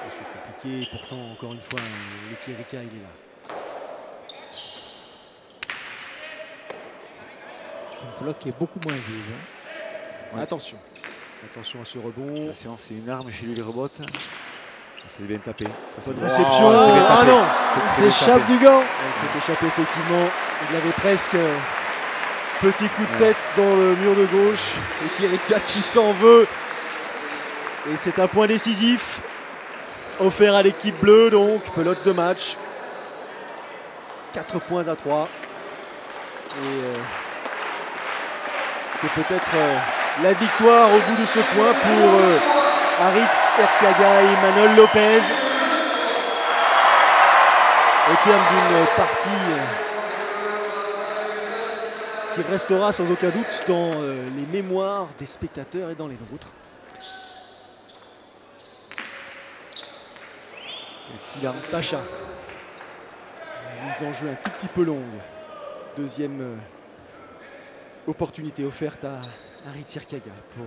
C'est compliqué, pourtant encore une fois, Lekerika il est là. Une pelote qui est beaucoup moins vive. Ouais. Attention. Attention à ce rebond. Attention, c'est une arme chez lui, les rebottes. C'est bien tapé. Bonne réception. Oh, Ah non, Il s'échappe du gant. elle s'est échappée effectivement. Il avait presque petit coup de tête dans le mur de gauche. Lekerika qui s'en veut. Et c'est un point décisif offert à l'équipe bleue, donc pelote de match. 4 points à 3. Et c'est peut-être la victoire au bout de ce point pour Aritz Erkiaga et Imanol Lopez. Au terme d'une partie qui restera sans aucun doute dans les mémoires des spectateurs et dans les nôtres. Sacha. Mise en jeu un tout petit peu longue. Deuxième opportunité offerte à Aritz Erkiaga pour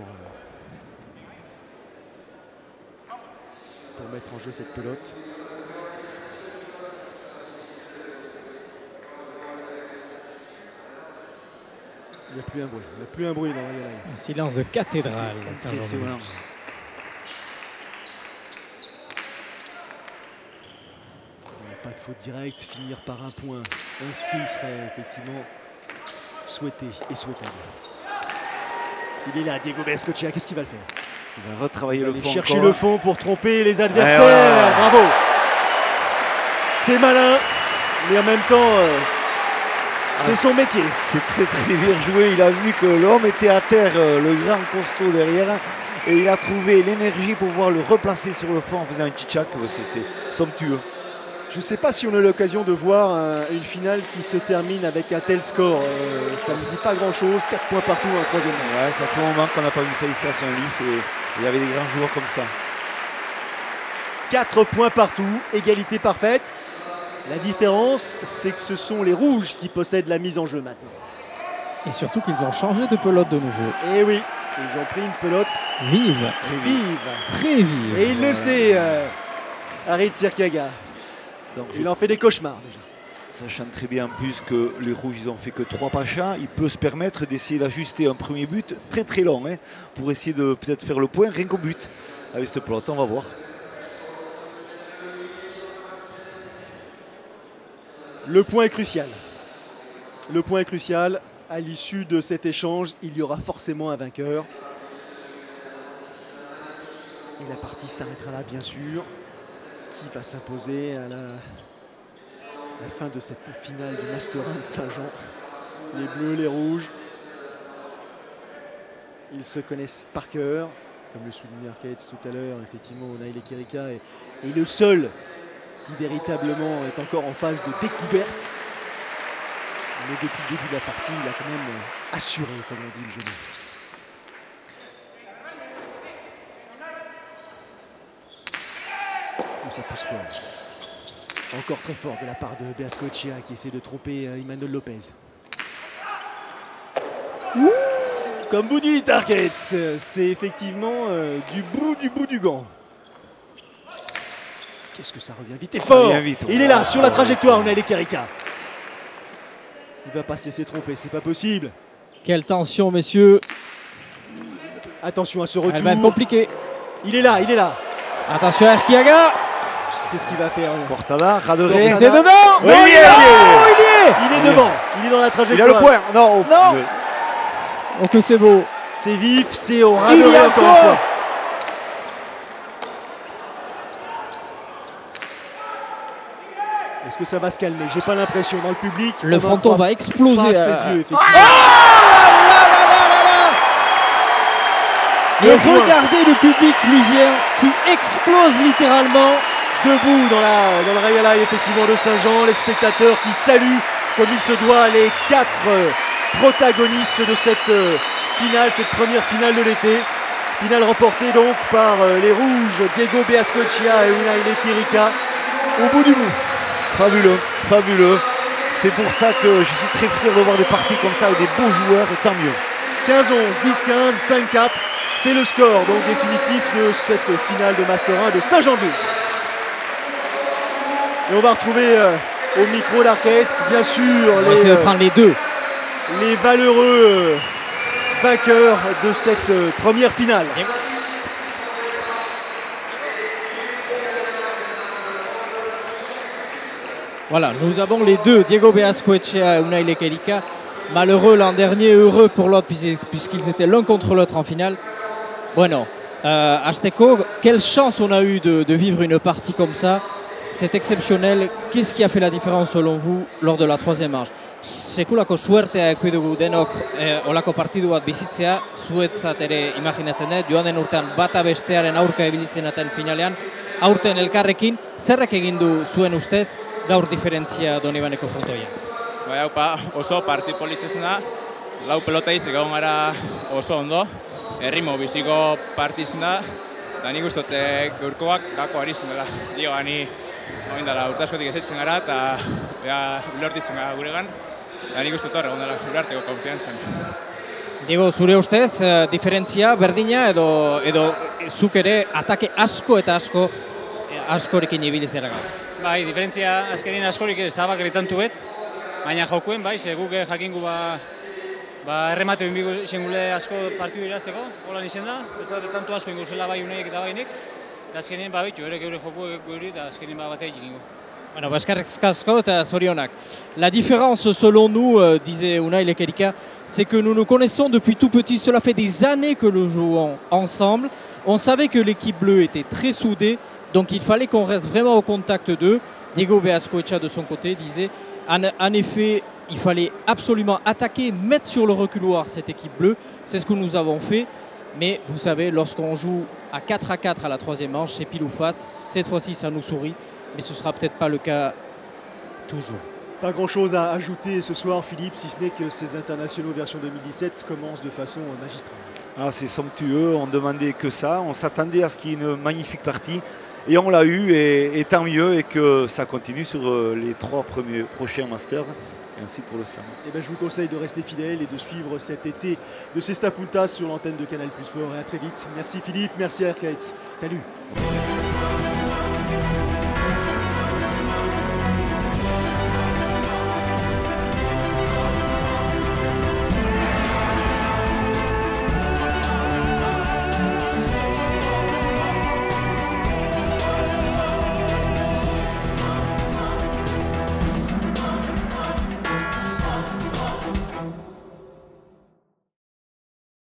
mettre en jeu cette pelote. Il n'y a plus un bruit. Il n'y a plus un bruit dans la live. Un silence de cathédrale. Impressionnant. Pas de faute directe, finir par un point inscrit serait effectivement souhaité et souhaitable. Il est là, Diego Bengoechea, qu'est-ce qu'il va le faire? Il va retravailler Il va le aller fond. chercher encore. le fond pour tromper les adversaires. Bravo. C'est malin, mais en même temps, c'est son métier. C'est très très bien joué. Il a vu que l'homme était à terre, le grand costaud derrière. Et il a trouvé l'énergie pour pouvoir le replacer sur le fond en faisant un tchitchak. C'est somptueux. Je ne sais pas si on a l'occasion de voir une finale qui se termine avec un tel score. Ça ne dit pas grand-chose. 4 points partout en troisième match. Ouais, ça fait un moment qu'on n'a pas vu ça ici à Saint-Lys. Il y avait des grands joueurs comme ça. 4 points partout, égalité parfaite. La différence, c'est que ce sont les rouges qui possèdent la mise en jeu maintenant. Et surtout qu'ils ont changé de pelote de nouveau. Et oui, ils ont pris une pelote Vive, très vive. Et il le sait, Harit Sirkiaga. Donc, il en fait des cauchemars déjà. Sachant très bien en plus que les rouges ils ont fait que 3 pachas, il peut se permettre d'essayer d'ajuster un premier but très très long pour essayer de peut-être faire le point rien qu'au but. Avec cette pelote, on va voir. Le point est crucial. Le point est crucial. À l'issue de cet échange, il y aura forcément un vainqueur. Et la partie s'arrêtera là, bien sûr. Qui va s'imposer à la fin de cette finale du Master 1 de Saint-Jean? Les bleus, les rouges. Ils se connaissent par cœur. Comme le soulignait Arcaetz tout à l'heure, effectivement, Naïl Ekirika est le seul qui véritablement est encore en phase de découverte. Mais depuis le début de la partie, il a quand même assuré, comme on dit, le genou. Oh, ça pousse fort. Encore très fort de la part de Bengoechea qui essaie de tromper Imanol Lopez. Comme vous dites, Arcaetz, c'est effectivement du bout du gant. Qu'est-ce que ça revient vite et fort. Vite, il est là, sur la trajectoire, Naïl Ekirika. Il ne va pas se laisser tromper, c'est pas possible. Quelle tension, messieurs. Attention à ce retour. Elle va être compliquée. Il est là, il est là. Attention à Erkiaga. Qu'est-ce qu'il va faire? Cortada, Radoré. C'est dedans. Oui, il y est. Il est devant, il est dans la Il trajectoire. a le point. Non. Non. Oh que c'est beau. C'est vif, c'est au Il y Radoré a encore une quoi fois. Est-ce que ça va se calmer? J'ai pas l'impression dans le public. Le on fronton en croit va exploser. pas ses yeux, effectivement. Et regardez le public lusien qui explose littéralement. Debout dans le Rayala, effectivement, de Saint-Jean, les spectateurs qui saluent comme il se doit les 4 protagonistes de cette finale, cette première finale de l'été. Finale remportée donc par les rouges, Diego Bengoechea et Naïl Ekirika au bout du bout. Fabuleux, fabuleux. C'est pour ça que je suis très fier de voir des parties comme ça avec des beaux joueurs, et tant mieux. 15-11, 10-15, 5-4. C'est le score donc définitif de cette finale de Master 1 de Saint-Jean-de-Luz. Et on va retrouver au micro d'Arcaetz, bien sûr, On va essayer de prendre les deux. les valeureux vainqueurs de cette première finale. Voilà, nous avons les deux, Diego Bengoechea et Naïl Ekirika. Malheureux l'an dernier, heureux pour l'autre puisqu'ils étaient l'un contre l'autre en finale. Bueno, Azteco, quelle chance on a eu de vivre une partie comme ça. C'est exceptionnel. Qu'est-ce qui a fait la différence selon vous lors de la troisième manche? Sekulako suertea eduki dugu denok olako partidu bat bizitzea, zuetzat ere imaginatzen dut, joan den urtean bata bestearen aurka ibili zenaten finalean, aurten elkarrekin, zerrek egin du zuen ustez gaur diferentzia Donibaneko frontoia? Bai, haupa, oso parti politzezuna, lau pelotei zegoen gara oso ondo, errimo biziko partizuna, eta nik uste gaurkoak gako arizten dela. Dio, gani oindala urtaskotik esetzen gara, eta ulertitzen gara guregan, eta nik uste horre gondela ulerteko konfiantzen. Diego, zure ustez, diferentzia berdina edo zuk ere atake asko eta askorekin ibili zera gaur? Bai, diferentzia azkenin askorik ez da bakaritantu bet, baina jokuen, bai, ze guk jakingu erremate binbigu izengule asko partidu irazteko, holan izen da, betzat tantu asko ingo zela bai unaiek eta bainek, eta azkenin, bitu, ere geure joku geuri eta azkenin batea ikingo. Bueno, eskerrik asko eta zorionak. La différence, selon nous, disait Unai Lekerika, c'est que nous nous connaissons depuis tout petit. Cela fait des années que nous jouons ensemble. On savait que l'équipe bleue était très soudée, donc il fallait qu'on reste vraiment au contact d'eux. Diego Beazcoechea, de son côté, disait en effet, il fallait absolument attaquer, mettre sur le reculoir cette équipe bleue. C'est ce que nous avons fait. Mais vous savez, lorsqu'on joue à 4-4 à la troisième manche, c'est pile ou face. Cette fois-ci, ça nous sourit. Mais ce ne sera peut-être pas le cas toujours. Pas grand-chose à ajouter ce soir, Philippe, si ce n'est que ces internationaux version 2017 commencent de façon magistrale. Ah, c'est somptueux, on ne demandait que ça, on s'attendait à ce qu'il y ait une magnifique partie et on l'a eu et tant mieux et que ça continue sur les 3 prochains Masters et ainsi pour le Slam. Et ben, je vous conseille de rester fidèle et de suivre cet été de Cesta Punta sur l'antenne de Canal+ Sport et à très vite. Merci Philippe, merci Airkites, salut.